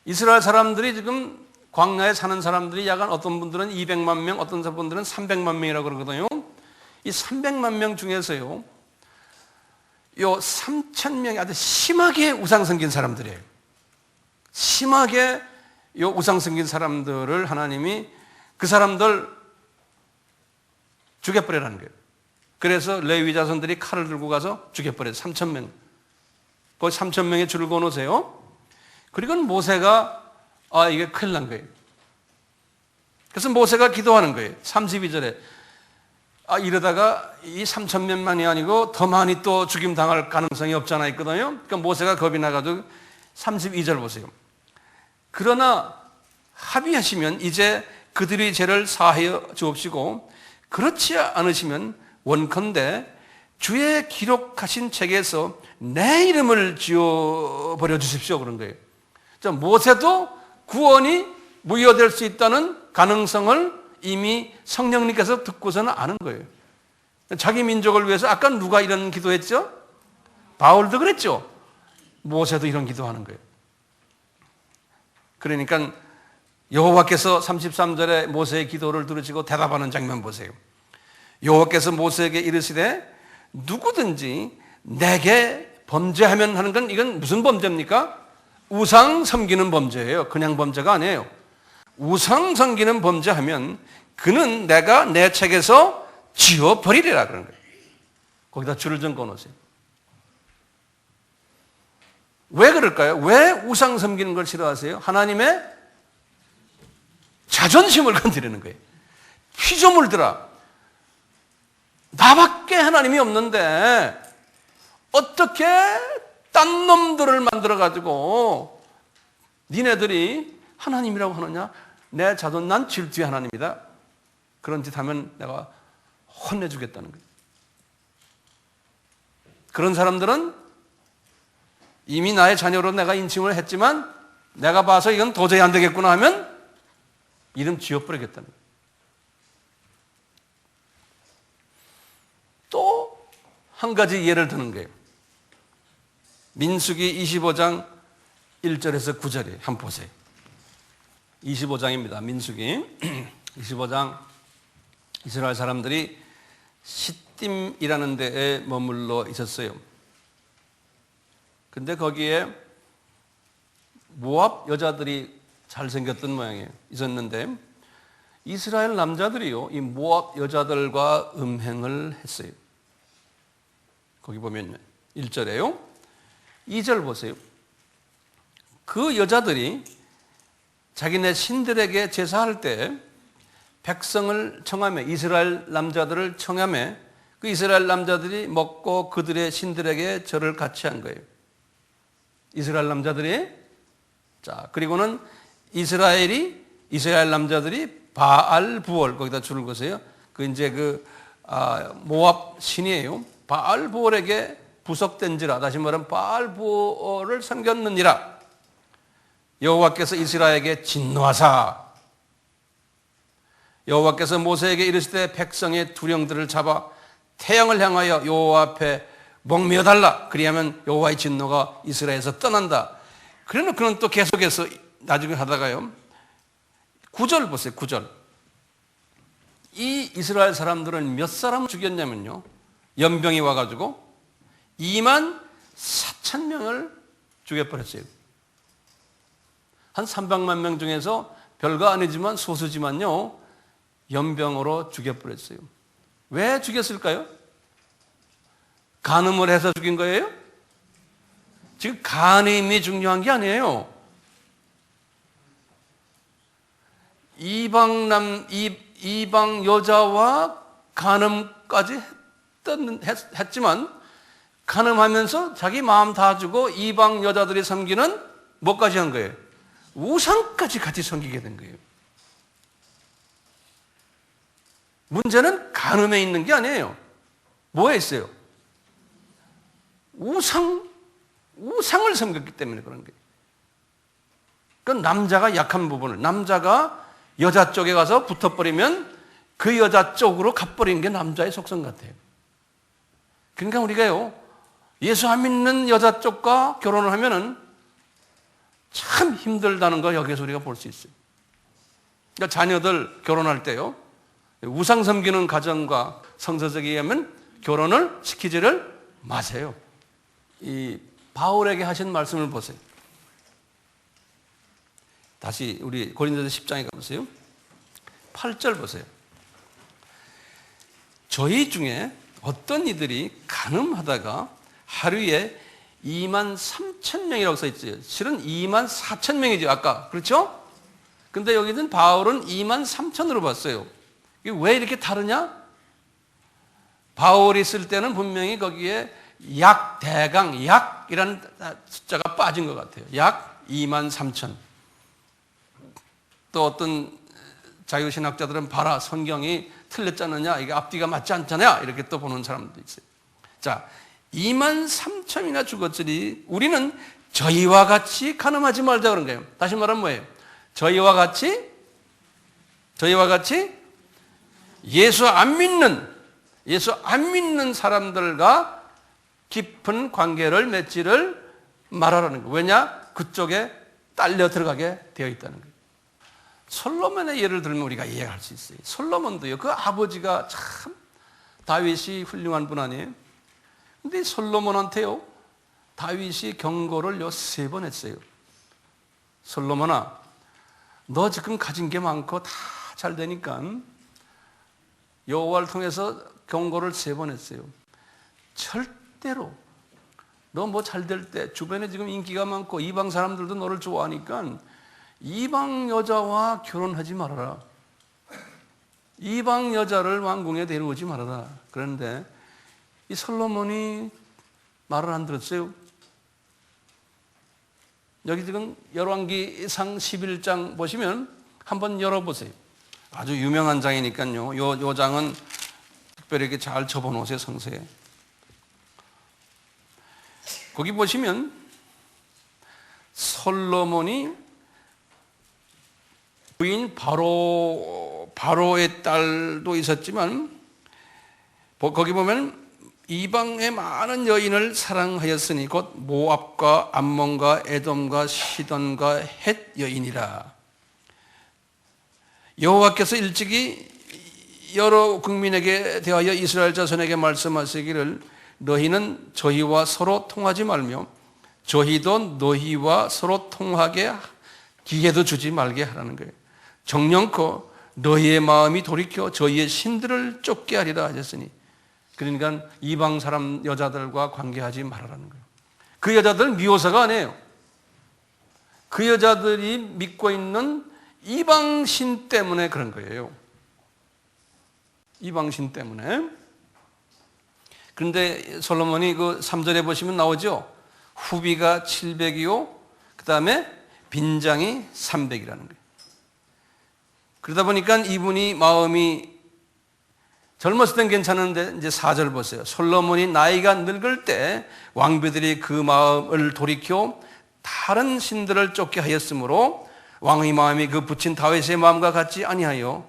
이스라엘 사람들이 지금 광야에 사는 사람들이 약간 어떤 분들은 200만 명, 어떤 분들은 300만 명이라고 그러거든요. 이 300만 명 중에서요, 요 3,000명이 아주 심하게 우상 섬긴 사람들이에요. 심하게 요 우상 섬긴 사람들을 하나님이 그 사람들 죽여버리라는 거예요. 그래서 레위 자손들이 칼을 들고 가서 죽여버려요. 3,000명. 거기 3,000명의 줄을 그어놓으세요. 그리고 모세가 이게 큰일 난 거예요. 그래서 모세가 기도하는 거예요. 32절에 이러다가 이 3,000명만이 아니고 더 많이 또 죽임 당할 가능성이 없잖아 있거든요. 그러니까 모세가 겁이 나가지고 32절 보세요. 그러나 합의하시면 이제 그들의 죄를 사하여 주옵시고 그렇지 않으시면 원컨대 주의 기록하신 책에서 내 이름을 지워버려 주십시오. 그런 거예요. 자, 모세도 구원이 무효될 수 있다는 가능성을 이미 성령님께서 듣고서는 아는 거예요. 자기 민족을 위해서 아까 누가 이런 기도했죠? 바울도 그랬죠. 모세도 이런 기도하는 거예요. 그러니까 여호와께서 33절에 모세의 기도를 들으시고 대답하는 장면 보세요. 여호와께서 모세에게 이르시되 누구든지 내게 범죄하면 하는 건 이건 무슨 범죄입니까? 우상 섬기는 범죄예요. 그냥 범죄가 아니에요. 우상 섬기는 범죄하면 그는 내가 내 책에서 지워버리리라 그런 거예요. 거기다 줄을 좀 그어놓으세요. 왜 그럴까요? 왜 우상 섬기는 걸 싫어하세요? 하나님의 자존심을 건드리는 거예요. 피조물들아, 나밖에 하나님이 없는데 어떻게 딴 놈들을 만들어가지고 니네들이 하나님이라고 하느냐? 내 자존, 난 질투의 하나님이다. 그런 짓 하면 내가 혼내주겠다는 거예요. 그런 사람들은 이미 나의 자녀로 내가 인칭을 했지만 내가 봐서 이건 도저히 안 되겠구나 하면 이름 지워버리겠다는 거예요. 또 한 가지 예를 드는 거예요. 민수기 25장 1절에서 9절에 한번 보세요. 25장입니다. 민수기 25장 이스라엘 사람들이 시딤이라는 데에 머물러 있었어요. 근데 거기에 모압 여자들이 잘생겼던 모양이에요. 있었는데 이스라엘 남자들이요, 이 모압 여자들과 음행을 했어요. 거기 보면 1절에요. 2절 보세요. 그 여자들이 자기네 신들에게 제사할 때 백성을 청하며, 이스라엘 남자들을 청하며 그 이스라엘 남자들이 먹고 그들의 신들에게 절을 같이 한 거예요. 이스라엘 남자들이. 자, 그리고는 이스라엘 남자들이 바알 부월, 거기다 줄을 그으세요. 모압 신이에요. 바알 부월에게 부속된지라, 다시 말하면 바알 부월을 섬겼느니라. 여호와께서 이스라엘에게 진노하사, 여호와께서 모세에게 이르시되 백성의 두령들을 잡아 태양을 향하여 여호와 앞에 목매어 달라. 그리하면 여호와의 진노가 이스라엘에서 떠난다. 그래놓고는 또 계속해서 나중에 하다가요, 9절 보세요. 9절. 이 이스라엘 사람들은 몇 사람을 죽였냐면요, 연병이 와가지고 24,000명을 죽여버렸어요. 한 300만 명 중에서 별거 아니지만 소수지만요, 연병으로 죽여버렸어요. 왜 죽였을까요? 간음을 해서 죽인 거예요? 지금 간음이 중요한 게 아니에요. 이방 여자와 간음까지 했지만, 간음하면서 자기 마음 다 주고 이방 여자들이 섬기는 뭐까지 한 거예요? 우상까지 같이 섬기게 된 거예요. 문제는 간음에 있는 게 아니에요. 뭐에 있어요? 우상을 섬겼기 때문에 그런 거예요. 그 남자가 약한 부분을, 남자가 여자 쪽에 가서 붙어버리면 그 여자 쪽으로 가버리는 게 남자의 속성 같아요. 그러니까 우리가요, 예수 안 믿는 여자 쪽과 결혼을 하면은 참 힘들다는 거 여기서 우리가 볼 수 있어요. 그러니까 자녀들 결혼할 때요, 우상 섬기는 가정과 성서적에 하면 결혼을 시키지를 마세요. 이 바울에게 하신 말씀을 보세요. 다시 우리 고린도서 10장에 가보세요. 8절 보세요. 저희 중에 어떤 이들이 간음하다가 하루에 23,000명이라고 써있어요. 실은 24,000명이죠, 아까. 그렇죠? 근데 여기는 바울은 23,000으로 봤어요. 왜 이렇게 다르냐? 바울이 쓸 때는 분명히 거기에 약이라는 숫자가 빠진 것 같아요. 약 23,000. 또 어떤 자유신학자들은 봐라, 성경이 틀렸잖느냐, 이게 앞뒤가 맞지 않잖냐, 이렇게 또 보는 사람도 있어요. 자, 23,000이나 죽었으니 우리는 저희와 같이 간음하지 말자 그런 거예요. 다시 말하면 뭐예요? 저희와 같이 예수 안 믿는 사람들과 깊은 관계를 맺지를 말하라는 거예요. 왜냐? 그쪽에 딸려 들어가게 되어 있다는 거예요. 솔로몬의 예를 들면 우리가 이해할 수 있어요. 솔로몬도요, 그 아버지가 참 다윗이 훌륭한 분 아니에요? 근데 솔로몬한테요, 다윗이 경고를 3번 했어요. 솔로몬아, 너 지금 가진 게 많고 다 잘 되니까, 여호와를 통해서 경고를 3번 했어요. 절대로 너 뭐 잘 될 때, 주변에 지금 인기가 많고 이방 사람들도 너를 좋아하니까 이방 여자와 결혼하지 말아라. 이방 여자를 왕궁에 데려오지 말아라. 그런데 이 솔로몬이 말을 안 들었어요. 여기 지금 열왕기상 11장 보시면 한번 열어보세요. 아주 유명한 장이니까요. 요 장은 특별히 이렇게 잘 접어놓으세요, 성서에. 거기 보시면 솔로몬이 부인 바로의 딸도 있었지만, 거기 보면 이방의 많은 여인을 사랑하였으니 곧 모압과 암몬과 에돔과 시돈과 헷 여인이라. 여호와께서 일찍이 여러 국민에게 대하여 이스라엘 자손에게 말씀하시기를 너희는 저희와 서로 통하지 말며 저희도 너희와 서로 통하게 기회도 주지 말게 하라는 거예요. 정령코 너희의 마음이 돌이켜 저희의 신들을 쫓게 하리라 하셨으니, 그러니까 이방 사람 여자들과 관계하지 말아라는 거예요. 그 여자들 미워서가 아니에요. 그 여자들이 믿고 있는 이방신 때문에 그런 거예요. 이방신 때문에. 그런데 솔로몬이 그 3절에 보시면 나오죠. 후비가 700이요. 그 다음에 빈장이 300이라는 거예요. 그러다 보니까 이분이 마음이 젊었을 땐 괜찮은데 이제 4절 보세요. 솔로몬이 나이가 늙을 때 왕비들이 그 마음을 돌이켜 다른 신들을 쫓게 하였으므로 왕의 마음이 그 붙인 다윗의 마음과 같지 아니하여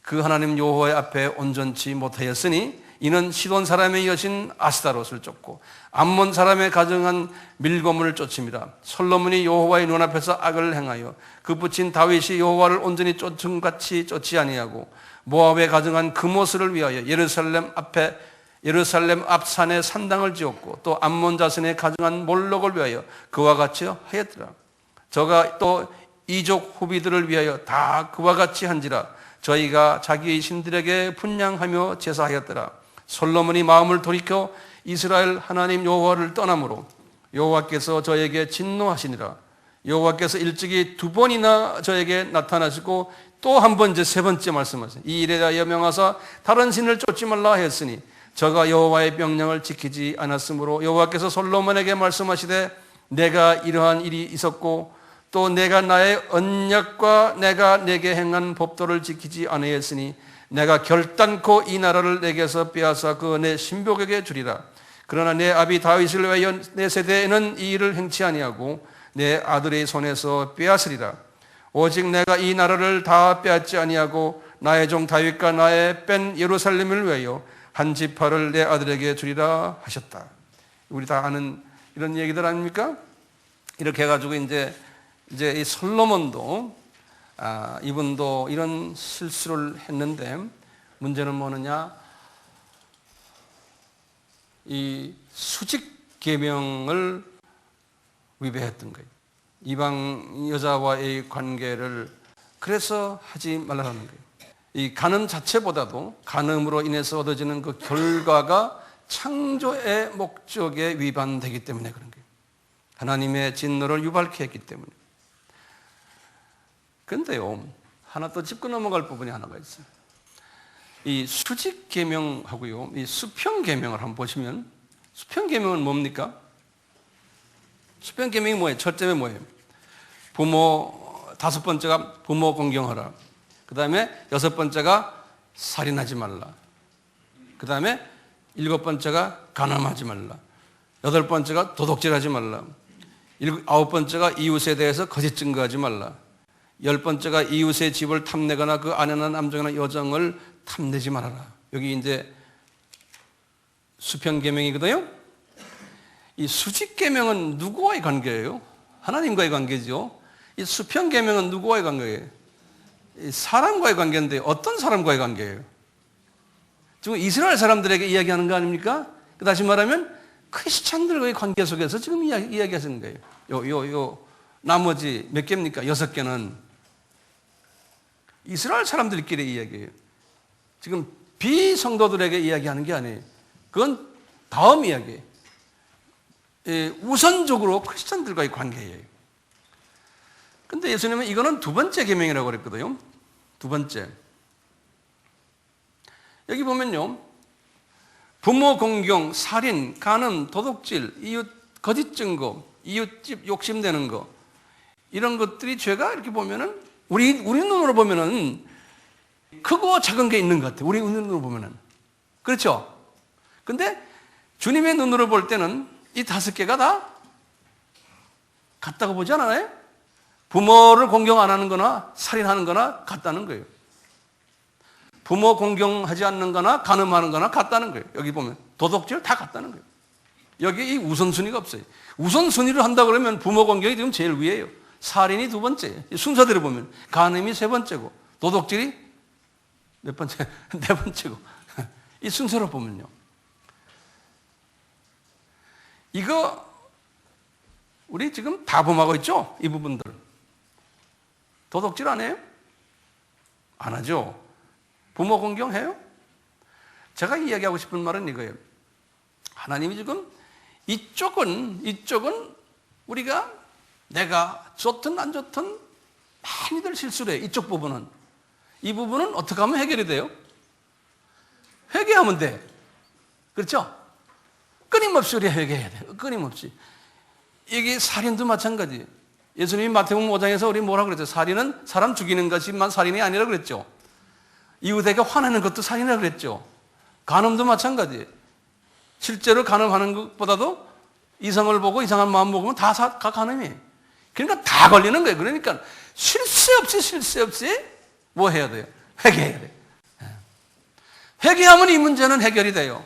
그 하나님 여호와의 앞에 온전치 못하였으니 이는 시돈 사람의 여신 아스타롯을 쫓고 암몬 사람의 가정한 밀고물을 쫓음이라. 솔로몬이 여호와의 눈앞에서 악을 행하여 그 붙인 다윗이 여호와를 온전히 쫓은 같이 쫓지 아니하고 모압에 가정한 그모스를 위하여 예루살렘 앞 산에 산당을 지었고 또 암몬 자손에 가정한 몰록을 위하여 그와 같이 하였더라. 저가 또 이족 후비들을 위하여 다 그와 같이 한지라. 저희가 자기의 신들에게 분향하며 제사하였더라. 솔로몬이 마음을 돌이켜 이스라엘 하나님 여호와를 떠남으로 여호와께서 저에게 진노하시니라. 여호와께서 일찍이 2번이나 저에게 나타나시고 또 한 번 이제 3번째 말씀하세요. 이 일에 대하여 명하사 다른 신을 쫓지 말라 했으니 저가 여호와의 명령을 지키지 않았으므로 여호와께서 솔로몬에게 말씀하시되 내가 이러한 일이 있었고 또 내가 나의 언약과 내가 내게 행한 법도를 지키지 아니했으니 내가 결단코 이 나라를 내게서 빼앗아 그 내 신복에게 주리라. 그러나 내 아비 다윗을 위하여 내 세대에는 이 일을 행치 아니하고 내 아들의 손에서 빼앗으리라. 오직 내가 이 나라를 다 빼앗지 아니하고 나의 종 다윗과 나의 뺀 예루살렘을 위하여 한 지파를 내 아들에게 주리라 하셨다. 우리 다 아는 이런 얘기들 아닙니까? 이렇게 해가지고 이제 이 솔로몬도 이분도 이런 실수를 했는데 문제는 뭐느냐? 이 수직 계명을 위배했던 거예요. 이방 여자와의 관계를 그래서 하지 말라는 거예요. 이 간음 자체보다도 간음으로 인해서 얻어지는 그 결과가 창조의 목적에 위반되기 때문에 그런 거예요. 하나님의 진노를 유발케 했기 때문에. 그런데요, 하나 또 짚고 넘어갈 부분이 하나가 있어요. 이 수직 계명하고요, 이 수평 계명을 한번 보시면, 수평 계명은 뭡니까? 수평 계명이 뭐예요? 첫째는 뭐예요? 부모, 5번째가 부모 공경하라. 그 다음에 6번째가 살인하지 말라. 그 다음에 7번째가 간음하지 말라. 8번째가 도둑질하지 말라. 9번째가 이웃에 대해서 거짓 증거하지 말라. 10번째가 이웃의 집을 탐내거나 그 아내나 남자나 여정을 탐내지 말아라. 여기 이제 수평 계명이거든요. 이 수직 계명은 누구와의 관계예요? 하나님과의 관계죠. 이 수평 계명은 누구와의 관계예요? 사람과의 관계인데 어떤 사람과의 관계예요? 지금 이스라엘 사람들에게 이야기하는 거 아닙니까? 다시 말하면 크리스찬들과의 관계 속에서 지금 이야기하시는 거예요. 나머지 몇 개입니까? 6개는 이스라엘 사람들끼리 이야기해요. 지금 비성도들에게 이야기하는 게 아니에요. 그건 다음 이야기예요. 우선적으로 크리스찬들과의 관계예요. 근데 예수님은 이거는 2번째 계명이라고 그랬거든요. 2번째. 여기 보면요. 부모 공경, 살인, 간음, 도둑질, 이웃 거짓 증거, 이웃집 욕심내는 거, 이런 것들이 죄가 이렇게 보면은 우리 눈으로 보면은 크고 작은 게 있는 것 같아요. 우리 눈으로 보면은. 그렇죠? 근데 주님의 눈으로 볼 때는 이 5개가 다 같다고 보지 않아요? 부모를 공경 안 하는 거나 살인하는 거나 같다는 거예요. 부모 공경하지 않는 거나 간음하는 거나 같다는 거예요. 여기 보면 도둑질 다 같다는 거예요. 여기 이 우선순위가 없어요. 우선순위를 한다 그러면 부모 공경이 지금 제일 위에요. 살인이 2번째. 순서대로 보면 간음이 3번째고 도둑질이 몇 번째? 4번째고. 이 순서로 보면요. 이거 우리 지금 다 범하고 있죠? 이 부분들. 도둑질 안 해요? 안 하죠. 부모 공경해요? 제가 이야기하고 싶은 말은 이거예요. 하나님이 지금 이쪽은 우리가 내가 좋든 안 좋든 많이들 실수를 해요. 이쪽 부분은. 이 부분은 어떻게 하면 해결이 돼요? 회개하면 돼. 그렇죠? 끊임없이 우리 회개해야 돼요. 끊임없이. 이게 살인도 마찬가지예요. 예수님이 마태복음 5장에서 우리 뭐라고 그랬죠? 살인은 사람 죽이는 것이만 살인이 아니라고 그랬죠. 이웃에게 화내는 것도 살인이라고 그랬죠. 간음도 마찬가지예요. 실제로 간음하는 것보다도 이성을 보고 이상한 마음 먹으면 다 간음이에요. 그러니까 다 걸리는 거예요. 그러니까 쉴 새 없이 뭐 해야 돼요? 회개해야 돼요. 회개하면 이 문제는 해결이 돼요.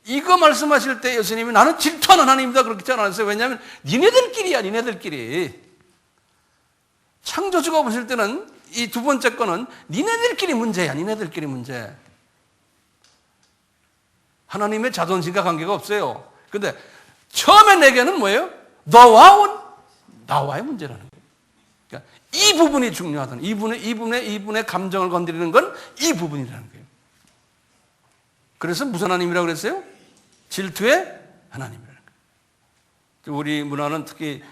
이거 말씀하실 때 예수님이 나는 질투하는 하나님이다 그렇게 않았어요. 왜냐하면 니네들끼리야, 니네들끼리. 창조주가 보실 때는 이 두 번째 거는 니네들끼리 문제야, 니네들끼리 문제. 하나님의 자존심과 관계가 없어요. 근데 처음에 내게는 뭐예요? 나와의 문제라는 거예요. 그러니까 이 부분이 중요하다는, 이분의 감정을 건드리는 건 이 부분이라는 거예요. 그래서 무슨 하나님이라고 그랬어요? 질투의 하나님이라는 거예요. 우리 문화는 특히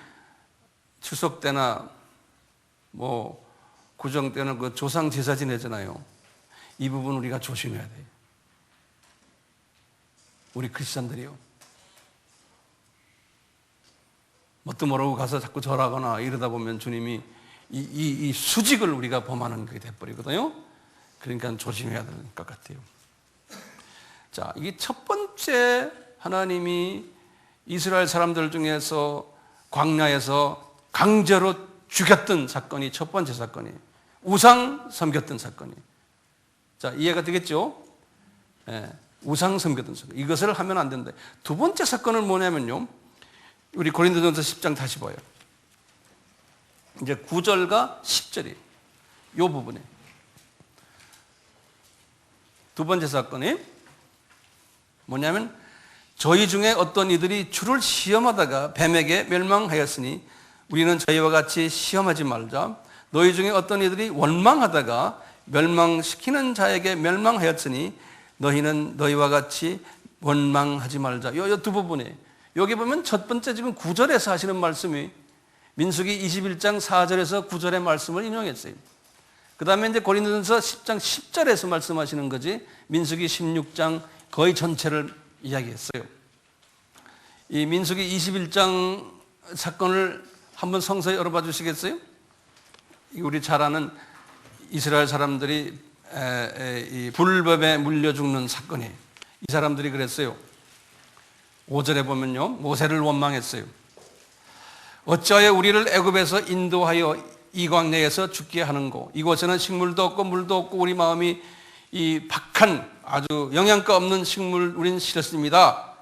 추석 때나 뭐 구정 때는 그 조상 제사 지내잖아요. 이 부분 우리가 조심해야 돼요. 우리 크리스천들이요. 뭣도 모르고 가서 자꾸 절하거나 이러다 보면 주님이 이 수직을 우리가 범하는 게 돼버리거든요. 그러니까 조심해야 될 것 같아요. 자, 이게 첫 번째 하나님이 이스라엘 사람들 중에서 광야에서 강제로 죽였던 사건이 첫 번째 사건이에요. 우상 섬겼던 사건이에요. 자, 이해가 되겠죠? 네, 우상 섬겼던 사건. 이것을 하면 안 된다. 두 번째 사건은 뭐냐면요. 우리 고린도전서 10장 다시 봐요. 이제 9절과 10절이에요. 이 부분에. 두 번째 사건이 뭐냐면 저희 중에 어떤 이들이 주를 시험하다가 뱀에게 멸망하였으니 우리는 저희와 같이 시험하지 말자. 너희 중에 어떤 이들이 원망하다가 멸망시키는 자에게 멸망하였으니 너희는 너희와 같이 원망하지 말자. 이 두 부분에 여기 보면 첫 번째 지금 9절에서 하시는 말씀이 민수기 21장 4절에서 9절의 말씀을 인용했어요. 그 다음에 이제 고린도전서 10장 10절에서 말씀하시는 거지 민수기 16장 거의 전체를 이야기했어요. 이 민수기 21장 사건을 한번 성서에 열어봐 주시겠어요? 우리 잘 아는 이스라엘 사람들이 이 불법에 물려 죽는 사건이에요. 이 사람들이 그랬어요. 5절에 보면요. 모세를 원망했어요. 어찌하여 우리를 애굽에서 인도하여 이 광야에서 죽게 하는고 이곳에는 식물도 없고 물도 없고 우리 마음이 이 박한 아주 영양가 없는 식물 우린 싫었습니다.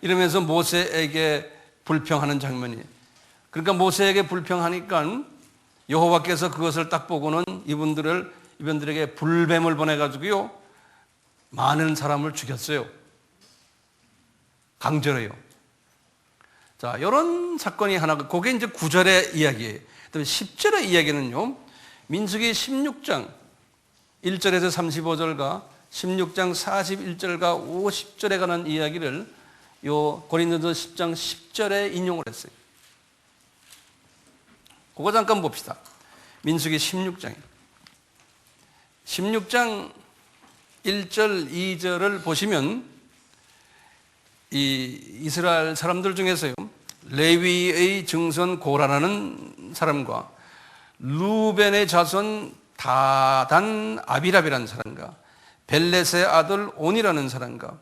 이러면서 모세에게 불평하는 장면이에요. 그러니까 모세에게 불평하니까 여호와께서 그것을 딱 보고는 이분들에게 불뱀을 보내가지고요 많은 사람을 죽였어요. 강제로요. 자, 이런 사건이 하나가 그게 이제 9절의 이야기예요. 그다음에 10절의 이야기는요. 민수기 16장 1절에서 35절과 16장 41절과 50절에 관한 이야기를 요 고린도전서 10장 10절에 인용을 했어요. 그거 잠깐 봅시다. 민수기 16장이에요. 16장 1절, 2절을 보시면 이 이스라엘 사람들 중에서요. 레위의 증손 고라라는 사람과 루벤의 자손 다단 아비랍이라는 사람과 벨렛의 아들 온이라는 사람과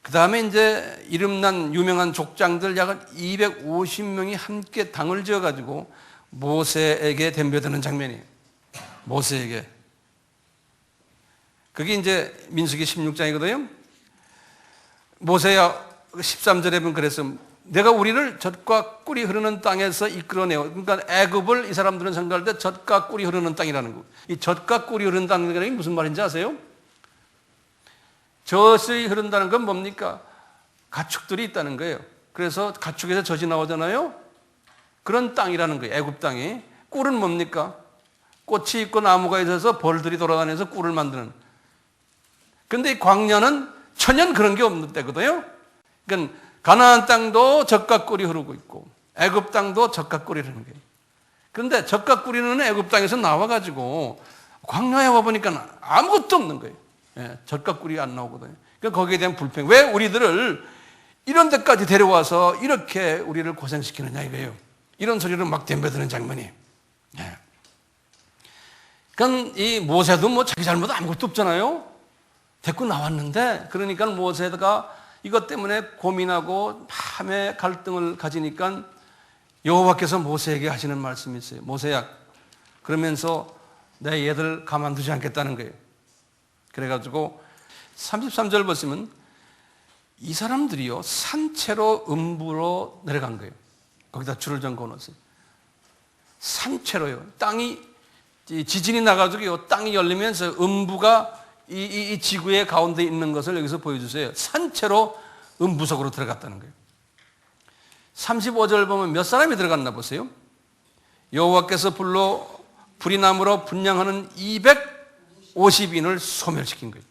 그 다음에 이제 이름난 유명한 족장들 약 250명이 함께 당을 지어가지고 모세에게 덤벼드는 장면이에요. 모세에게. 그게 이제 민수기 16장이거든요. 모세야 13절에 보면 그래서 내가 우리를 젖과 꿀이 흐르는 땅에서 이끌어내어. 그러니까 애굽을 이 사람들은 생각할 때 젖과 꿀이 흐르는 땅이라는 거. 이 젖과 꿀이 흐르는 땅이라는 게 무슨 말인지 아세요? 젖이 흐른다는 건 뭡니까? 가축들이 있다는 거예요. 그래서 가축에서 젖이 나오잖아요. 그런 땅이라는 거예요. 애굽 땅이. 꿀은 뭡니까? 꽃이 있고 나무가 있어서 벌들이 돌아다니면서 꿀을 만드는. 그런데 이 광야는 천연 그런 게 없는 때거든요. 그러니까 가나안 땅도 젖과 꿀이 흐르고 있고 애굽 땅도 젖과 꿀이 흐르는 거예요. 그런데 젖과 꿀이 흐르는 애굽 땅에서 나와가지고 광야에 와보니까 아무것도 없는 거예요. 예, 젖과 꿀이 안 나오거든요. 그러니까 거기에 대한 불평. 왜 우리들을 이런 데까지 데려와서 이렇게 우리를 고생시키느냐 이거예요. 이런 소리를 막 덤벼드는 장면이. 네. 그러니까 이 모세도 뭐 자기 잘못 아무것도 없잖아요. 데리고 나왔는데, 그러니까 모세가 이것 때문에 고민하고 마음의 갈등을 가지니까 여호와께서 모세에게 하시는 말씀이 있어요. 모세야, 그러면서 내 얘들 가만두지 않겠다는 거예요. 그래가지고 33절 보시면 이 사람들이요 산채로 음부로 내려간 거예요. 거기다 줄을 잠궈 놓으세요. 산채로요. 땅이 지진이 나가지고 땅이 열리면서 음부가 이 지구의 가운데 있는 것을 여기서 보여주세요. 산채로 음부 속으로 들어갔다는 거예요. 35절 보면 몇 사람이 들어갔나 보세요. 여호와께서 불로 불이나무로 분향하는 250인을 소멸시킨 거예요.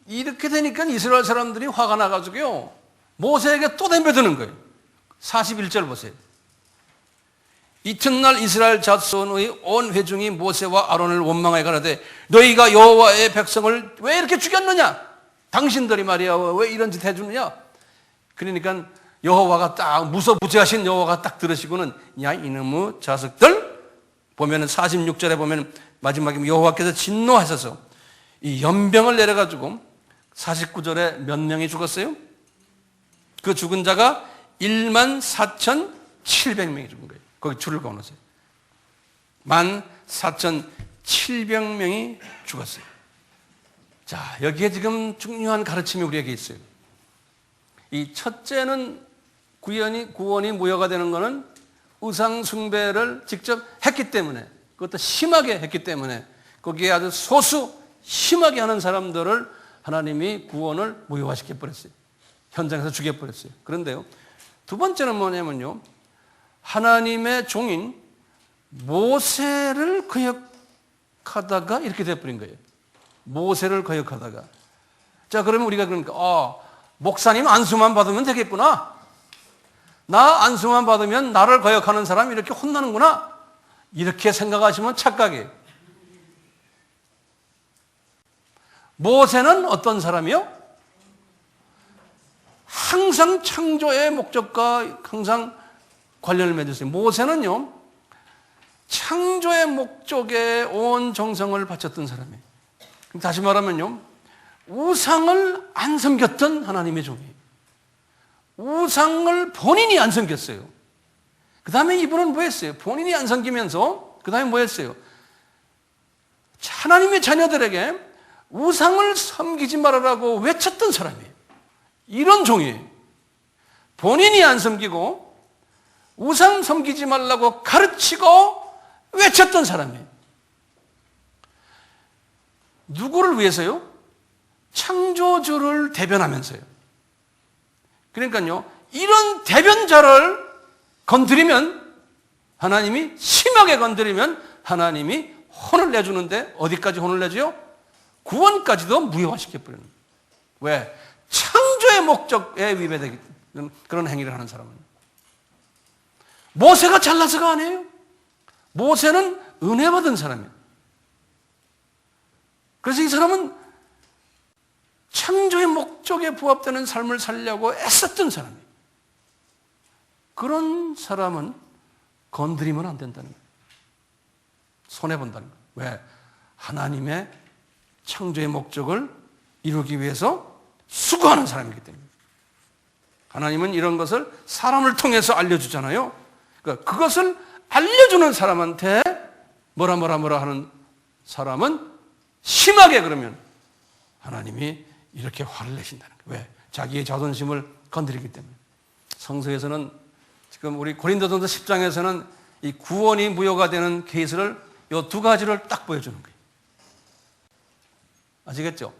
이렇게 되니까 이스라엘 사람들이 화가 나가지고요 모세에게 또 덤벼드는 거예요. 41절 보세요. 이튿날 이스라엘 자손의 온 회중이 모세와 아론을 원망하여 가라되 너희가 여호와의 백성을 왜 이렇게 죽였느냐? 당신들이 말이야 왜 이런 짓 해주느냐? 그러니까 여호와가 딱 무소부지하신 여호와가 딱 들으시고는 야 이놈의 자식들, 보면은 46절에 보면 마지막에 여호와께서 진노하셔서 이 연병을 내려가지고 49절에 몇 명이 죽었어요? 그 죽은 자가 14,700명이 죽은 거예요. 거기 줄을 그어놓으세요. 14,700명이 죽었어요. 자, 여기에 지금 중요한 가르침이 우리에게 있어요. 이 첫째는 구원이 무효가 되는 것은 우상 숭배를 직접 했기 때문에, 그것도 심하게 했기 때문에, 거기에 아주 소수 심하게 하는 사람들을 하나님이 구원을 무효화시켜 버렸어요. 현장에서 죽여버렸어요. 그런데요, 두 번째는 뭐냐면요, 하나님의 종인 모세를 거역하다가 이렇게 돼버린 거예요. 모세를 거역하다가. 자, 그러면 우리가 그러니까 목사님 안수만 받으면 되겠구나. 나 안수만 받으면 나를 거역하는 사람이 이렇게 혼나는구나. 이렇게 생각하시면 착각이에요. 모세는 어떤 사람이요? 항상 창조의 목적과 항상 관련을 맺었어요. 모세는요, 창조의 목적에 온 정성을 바쳤던 사람이에요. 다시 말하면요, 우상을 안 섬겼던 하나님의 종이에요. 우상을 본인이 안 섬겼어요. 그 다음에 이분은 뭐 했어요? 본인이 안 섬기면서 그 다음에 뭐 했어요? 하나님의 자녀들에게 우상을 섬기지 말아라고 외쳤던 사람이에요. 이런 종이에요. 본인이 안 섬기고 우상 섬기지 말라고 가르치고 외쳤던 사람이에요. 누구를 위해서요? 창조주를 대변하면서요. 그러니까요, 이런 대변자를 건드리면 하나님이, 심하게 건드리면 하나님이 혼을 내주는데, 어디까지 혼을 내줘요? 구원까지도 무효화시켜버리는 거예요. 왜? 창조의 목적에 위배되기 때문에 그런 행위를 하는 사람은. 모세가 잘나서가 아니에요. 모세는 은혜 받은 사람이에요. 그래서 이 사람은 창조의 목적에 부합되는 삶을 살려고 애썼던 사람이에요. 그런 사람은 건드리면 안 된다는 거예요. 손해본다는 거예요. 왜? 하나님의 창조의 목적을 이루기 위해서 수고하는 사람이기 때문에. 하나님은 이런 것을 사람을 통해서 알려주잖아요. 그러니까 그것을 알려주는 사람한테 뭐라 하는 사람은 심하게 그러면 하나님이 이렇게 화를 내신다는 거예요. 왜? 자기의 자존심을 건드리기 때문에. 성서에서는 지금 우리 고린도전서 10장에서는 이 구원이 무효가 되는 케이스를 이 두 가지를 딱 보여주는 거예요. 아시겠죠?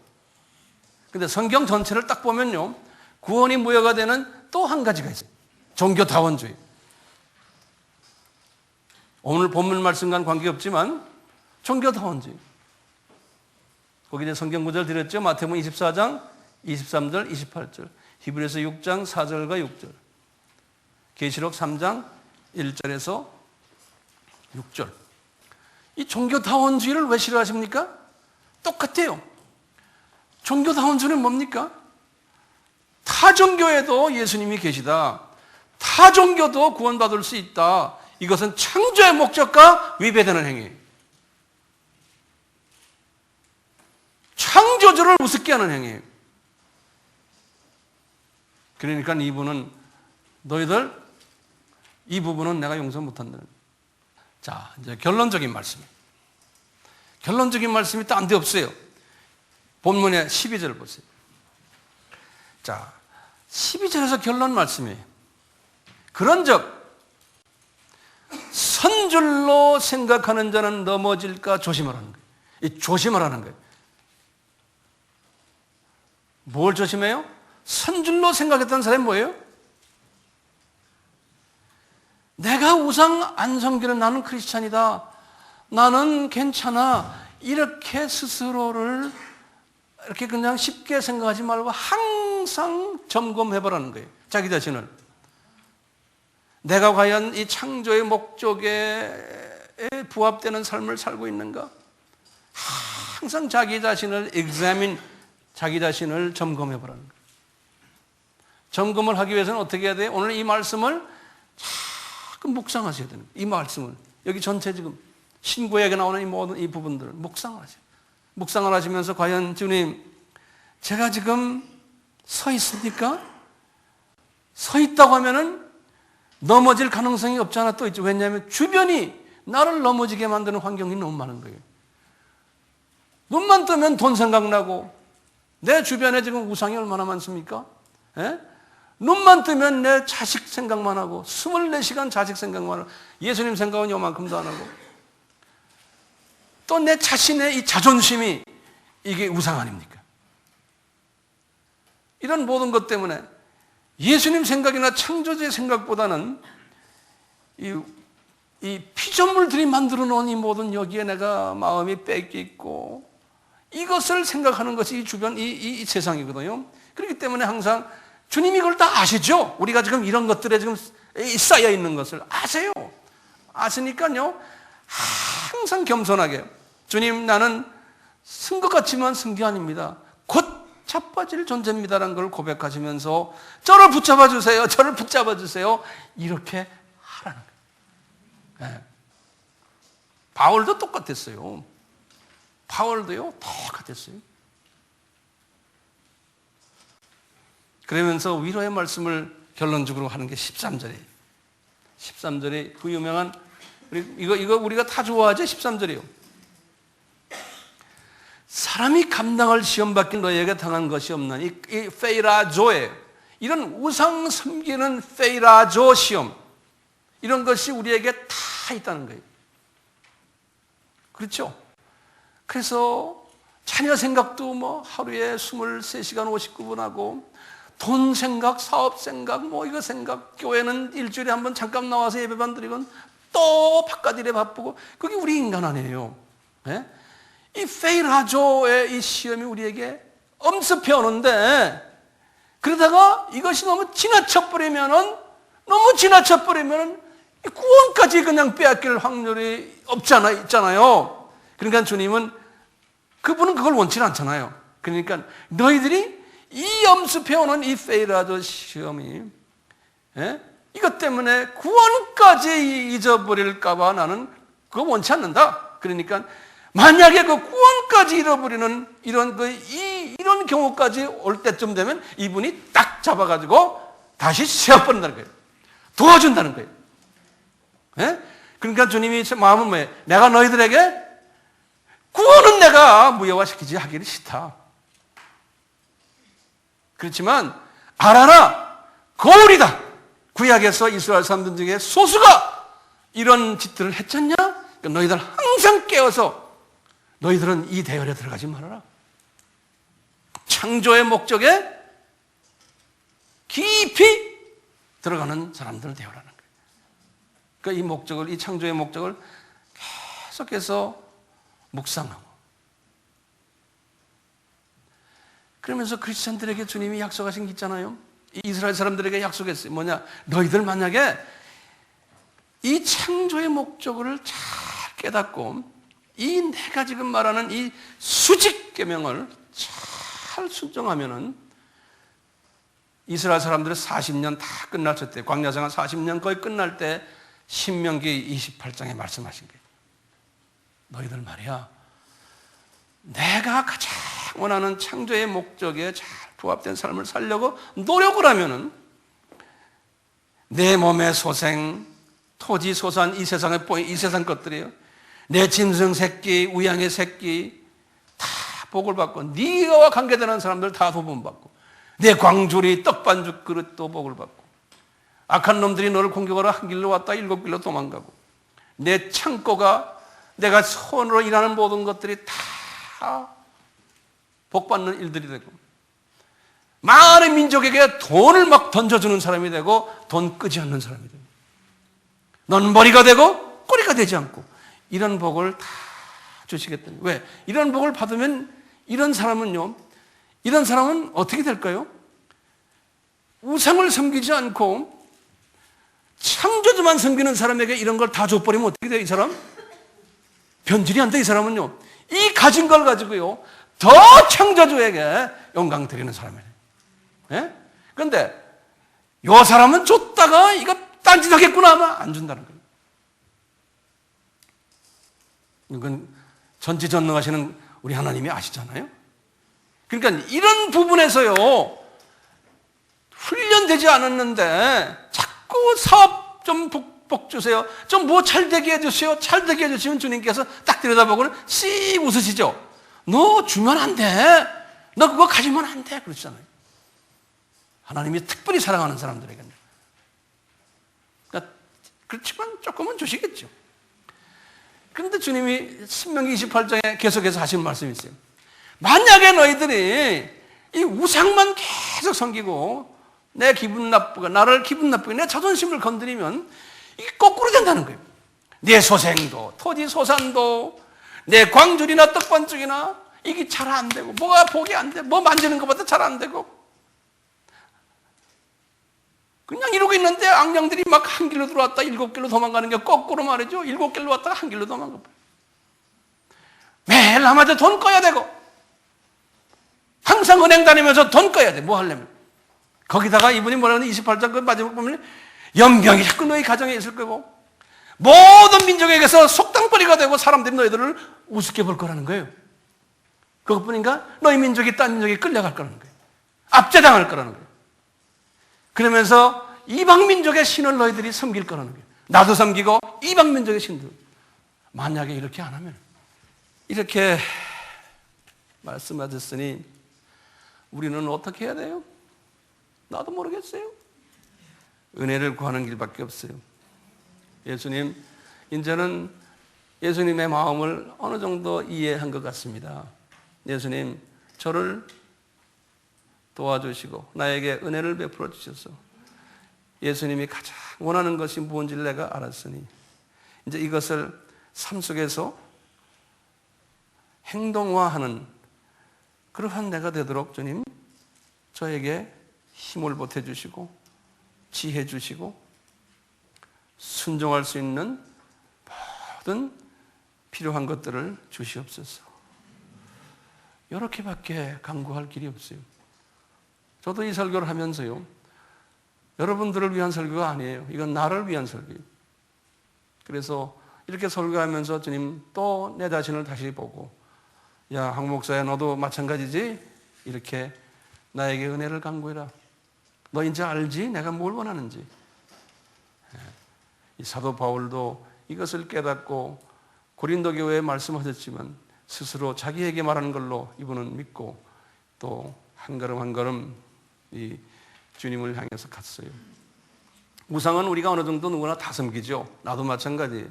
근데 성경 전체를 딱 보면요, 구원이 무효가 되는 또 한 가지가 있어요. 종교다원주의. 오늘 본문 말씀과는 관계없지만 종교다원주의. 거기 이제 성경 구절 드렸죠. 마태복음 24장 23절 28절, 히브리서 6장 4절과 6절, 계시록 3장 1절에서 6절. 이 종교다원주의를 왜 싫어하십니까? 똑같아요. 종교다원주의는 뭡니까? 다 타 종교에도 예수님이 계시다. 타 종교도 구원받을 수 있다. 이것은 창조의 목적과 위배되는 행위. 창조주를 우습게 하는 행위. 그러니까 이분은 너희들 이 부분은 내가 용서 못한다. 자, 이제 결론적인 말씀. 결론적인 말씀이 딴 데 없어요. 본문의 12절 보세요. 자, 12절에서 결론 말씀이에요. 그런즉 선줄로 생각하는 자는 넘어질까 조심하라는 거예요. 이 조심하라는 거예요. 뭘 조심해요? 선줄로 생각했던 사람이 뭐예요? 내가 우상 안 섬기는 나는 크리스찬이다. 나는 괜찮아. 이렇게 스스로를 이렇게 그냥 쉽게 생각하지 말고 항상 점검해보라는 거예요. 자기 자신을. 내가 과연 이 창조의 목적에 부합되는 삶을 살고 있는가? 항상 자기 자신을 examine, 자기 자신을 점검해보라는 거예요. 점검을 하기 위해서는 어떻게 해야 돼요? 오늘 이 말씀을 자꾸 묵상하셔야 되는 거예요. 이 말씀을. 여기 전체 지금 신구약에 나오는 이 모든 이 부분들을 묵상을 하세요. 묵상을 하시면서 과연 주님, 제가 지금 서 있습니까? 서 있다고 하면은 넘어질 가능성이 없잖아. 또 있죠. 왜냐하면 주변이 나를 넘어지게 만드는 환경이 너무 많은 거예요. 눈만 뜨면 돈 생각나고, 내 주변에 지금 우상이 얼마나 많습니까? 예? 눈만 뜨면 내 자식 생각만 하고, 24시간 자식 생각만 하고, 예수님 생각은 요만큼도 안 하고, 또 내 자신의 이 자존심이 이게 우상 아닙니까? 이런 모든 것 때문에 예수님 생각이나 창조주의 생각보다는 이 피조물들이 만들어 놓은 이 모든 여기에 내가 마음이 뺏겨 있고 이것을 생각하는 것이 이 주변 이 세상이거든요. 그렇기 때문에 항상 주님이 그걸 다 아시죠? 우리가 지금 이런 것들에 지금 쌓여 있는 것을 아세요. 아시니까요. 항상 겸손하게 주님, 나는 쓴 것 같지만 쓴 게 아닙니다. 곧 자빠질 존재입니다라는 걸 고백하시면서 저를 붙잡아 주세요. 저를 붙잡아 주세요. 이렇게 하라는 거예요. 네. 바울도 똑같았어요. 바울도요, 똑같았어요. 그러면서 위로의 말씀을 결론적으로 하는 게 13절이에요. 13절에 그 유명한 이거 우리가 다 좋아하죠? 13절이요. 사람이 감당할 시험 받긴 너에게 당한 것이 없는 이 페이라조에 이런 우상 섬기는 페이라조 시험 이런 것이 우리에게 다 있다는 거예요. 그렇죠? 그래서 자녀 생각도 뭐 하루에 23시간 59분 하고 돈 생각, 사업 생각, 뭐 이거 생각, 교회는 일주일에 한 번 잠깐 나와서 예배만 드리건 또 바깥 일에 바쁘고 그게 우리 인간 아니에요. 네? 이 페이라조의 이 시험이 우리에게 엄습해 오는데 그러다가 이것이 너무 지나쳐버리면은 구원까지 그냥 빼앗길 확률이 있잖아요. 그러니까 주님은 그분은 그걸 원치 않잖아요. 그러니까 너희들이 이 엄습해 오는 이 페이라조 시험이 이것 때문에 구원까지 잊어버릴까봐 나는 그거 원치 않는다. 그러니까 만약에 그 구원까지 잃어버리는 이런 경우까지 올 때쯤 되면 이분이 딱 잡아가지고 다시 세워버린다는 거예요. 도와준다는 거예요. 예? 그러니까 주님이 마음은 뭐예요? 내가 너희들에게 구원은 내가 무효화시키지 하기는 싫다. 그렇지만 알아라, 거울이다. 구약에서 이스라엘 사람들 중에 소수가 이런 짓들을 했잖냐? 그러니까 너희들 항상 깨어서 너희들은 이 대열에 들어가지 말아라. 창조의 목적에 깊이 들어가는 사람들을 되어라는 거예요. 그러니까 이 목적을, 이 창조의 목적을 계속해서 묵상하고 그러면서 크리스천들에게 주님이 약속하신 게 있잖아요. 이스라엘 사람들에게 약속했어요. 뭐냐? 너희들 만약에 이 창조의 목적을 잘 깨닫고 이 내가 지금 말하는 이 수직 계명을 잘 순종하면은 이스라엘 사람들이 40년 다 끝났을 때, 광야생활 40년 거의 끝날 때 신명기 28장에 말씀하신 거예요. 너희들 말이야, 내가 가장 원하는 창조의 목적에 잘 부합된 삶을 살려고 노력을 하면은 내 몸의 소생, 토지 소산, 이 세상의 이 세상 것들이에요. 내 짐승 새끼, 우양의 새끼 다 복을 받고, 네와 관계되는 사람들 다 도움 받고, 내 광주리 떡반죽 그릇도 복을 받고, 악한 놈들이 너를 공격하러 한 길로 왔다 7길로 도망가고, 내 창고가 내가 손으로 일하는 모든 것들이 다 복받는 일들이 되고, 많은 민족에게 돈을 막 던져주는 사람이 되고 돈 끄지 않는 사람이 되고, 넌 머리가 되고 꼬리가 되지 않고, 이런 복을 다 주시겠다니. 왜? 이런 복을 받으면 이런 사람은 어떻게 될까요? 우상을 섬기지 않고 창조주만 섬기는 사람에게 이런 걸 다 줘버리면 어떻게 돼요? 이 사람? 변질이 안 돼. 이 사람은요, 이 가진 걸 가지고요 더 창조주에게 영광 드리는 사람이에요. 예? 그런데 요 사람은 줬다가 이거 딴짓하겠구나 하면 안 준다는 거예요. 이건 전지전능하시는 우리 하나님이 아시잖아요. 그러니까 이런 부분에서요, 훈련되지 않았는데 자꾸 사업 좀 복 주세요, 좀 뭐 잘되게 해주세요, 잘되게 해주시면 주님께서 딱 들여다보고는 씩 웃으시죠. 너 주면 안 돼, 너 그거 가지면 안 돼, 그러시잖아요. 하나님이 특별히 사랑하는 사람들에게는. 그러니까 그렇지만 조금은 주시겠죠. 그런데 주님이 신명기 28장에 계속해서 하신 말씀이 있어요. 만약에 너희들이 이 우상만 계속 섬기고 내 기분 나쁘고, 나를 기분 나쁘게, 내 자존심을 건드리면 이게 거꾸로 된다는 거예요. 내 소생도, 토지 소산도, 내 광줄이나 떡반죽이나 이게 잘 안 되고, 뭐가 복이 안 돼, 뭐 만지는 것보다 잘 안 되고, 그냥 이러고 있는데 악령들이 막 한 길로 들어왔다 7길로 도망가는 게 거꾸로 말이죠. 7길로 왔다가 한 길로 도망가. 매일 하마다 돈 꺼야 되고, 항상 은행 다니면서 돈 꺼야 돼. 뭐 하려면. 거기다가 이분이 뭐라는 28장 그 마지막 보면 연병이 자꾸 너희 가정에 있을 거고, 모든 민족에게서 속담거리가 되고 사람들이 너희들을 우습게 볼 거라는 거예요. 그것뿐인가? 너희 민족이 딴 민족에 끌려갈 거라는 거예요. 압제당할 거라는 거예요. 그러면서 이방 민족의 신을 너희들이 섬길 거라는 거예요. 나도 섬기고 이방 민족의 신들. 만약에 이렇게 안 하면, 이렇게 말씀하셨으니 우리는 어떻게 해야 돼요? 나도 모르겠어요. 은혜를 구하는 길밖에 없어요. 예수님, 이제는 예수님의 마음을 어느 정도 이해한 것 같습니다. 예수님, 저를 도와주시고 나에게 은혜를 베풀어 주셔서 예수님이 가장 원하는 것이 무엇인지를 내가 알았으니 이제 이것을 삶 속에서 행동화하는 그러한 내가 되도록 주님 저에게 힘을 보태주시고 지혜 주시고 순종할 수 있는 모든 필요한 것들을 주시옵소서. 이렇게밖에 간구할 길이 없어요. 저도 이 설교를 하면서요, 여러분들을 위한 설교가 아니에요. 이건 나를 위한 설교예요. 그래서 이렇게 설교하면서 주님 또 내 자신을 다시 보고, 야, 한 목사야, 너도 마찬가지지? 이렇게 나에게 은혜를 간구해라. 너 이제 알지? 내가 뭘 원하는지. 이 사도 바울도 이것을 깨닫고 고린도 교회에 말씀하셨지만 스스로 자기에게 말하는 걸로 이분은 믿고 또 한 걸음 한 걸음 이 주님을 향해서 갔어요. 우상은 우리가 어느 정도 누구나 다 섬기죠. 나도 마찬가지.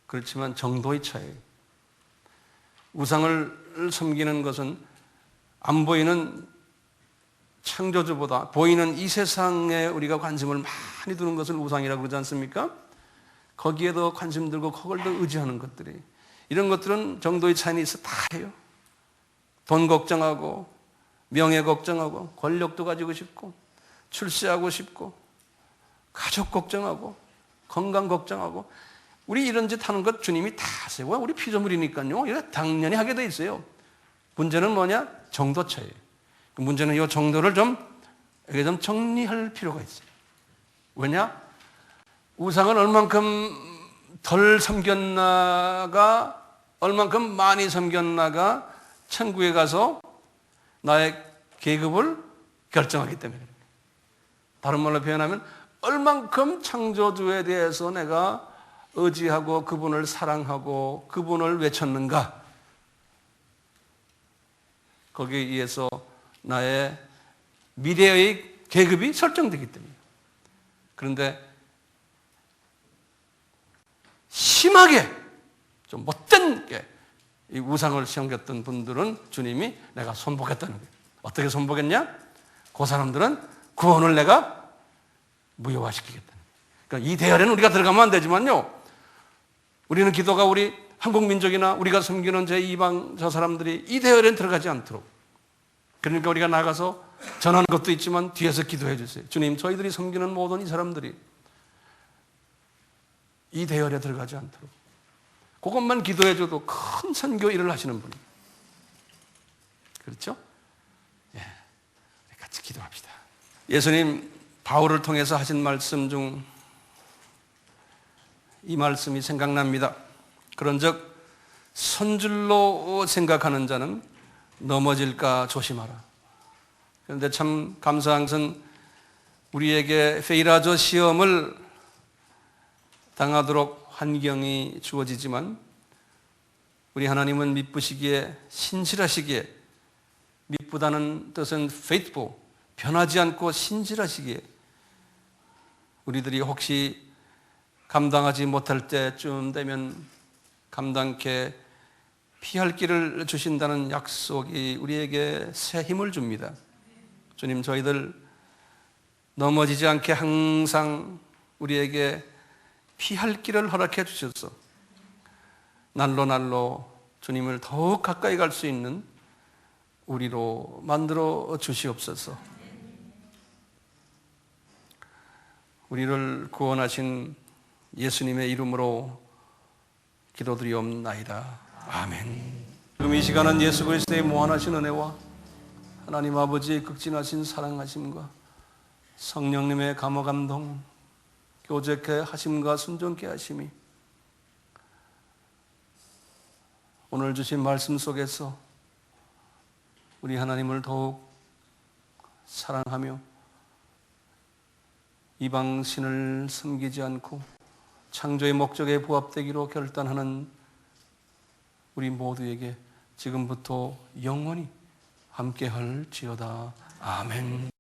그렇지만 정도의 차이. 우상을 섬기는 것은 안 보이는 창조주보다 보이는 이 세상에 우리가 관심을 많이 두는 것을 우상이라고 그러지 않습니까? 거기에 더 관심 들고 그걸 더 의지하는 것들이, 이런 것들은 정도의 차이는 있어 다 해요. 돈 걱정하고 명예 걱정하고 권력도 가지고 싶고 출세하고 싶고 가족 걱정하고 건강 걱정하고, 우리 이런 짓 하는 것 주님이 다 아세요. 우리 피조물이니까요. 이거 당연히 하게 돼 있어요. 문제는 뭐냐? 정도 차이예요. 문제는 이 정도를 좀 이게 좀 정리할 필요가 있어요. 왜냐? 우상을 얼만큼 덜 섬겼나가, 얼만큼 많이 섬겼나가 천국에 가서 나의 계급을 결정하기 때문에 그래요. 다른 말로 표현하면 얼만큼 창조주에 대해서 내가 의지하고 그분을 사랑하고 그분을 외쳤는가, 거기에 의해서 나의 미래의 계급이 설정되기 때문에. 그런데 심하게 좀 못된 게 이 우상을 섬겼던 분들은 주님이 내가 손보겠다는 거예요. 어떻게 손보겠냐? 그 사람들은 구원을 내가 무효화시키겠다는 거예요. 그러니까 이 대열에는 우리가 들어가면 안 되지만요, 우리는 기도가 우리 한국 민족이나 우리가 섬기는 제2방 저 사람들이 이 대열에는 들어가지 않도록, 그러니까 우리가 나가서 전하는 것도 있지만 뒤에서 기도해 주세요. 주님, 저희들이 섬기는 모든 이 사람들이 이 대열에 들어가지 않도록, 그것만 기도해 줘도 큰 선교 일을 하시는 분이에요. 그렇죠? 예, 같이 기도합시다. 예수님 바울을 통해서 하신 말씀 중 이 말씀이 생각납니다. 그런즉 선줄로 생각하는 자는 넘어질까 조심하라. 그런데 참 감사한 것은 우리에게 페이라조 시험을 당하도록 환경이 주어지지만 우리 하나님은 미쁘시기에, 신실하시기에, 미쁘다는 뜻은 faithful, 변하지 않고 신실하시기에 우리들이 혹시 감당하지 못할 때쯤 되면 감당케 피할 길을 주신다는 약속이 우리에게 새 힘을 줍니다. 주님, 저희들 넘어지지 않게 항상 우리에게 피할 길을 허락해 주셔서 날로 날로 주님을 더욱 가까이 갈 수 있는 우리로 만들어 주시옵소서. 우리를 구원하신 예수님의 이름으로 기도드리옵나이다. 아멘. 지금 이 시간은 예수 그리스도의 무한하신 은혜와 하나님 아버지의 극진하신 사랑하심과 성령님의 감화 감동, 교제케 하심과 순종케 하심이 오늘 주신 말씀 속에서 우리 하나님을 더욱 사랑하며 이방신을 섬기지 않고 창조의 목적에 부합되기로 결단하는 우리 모두에게 지금부터 영원히 함께할지어다. 아멘.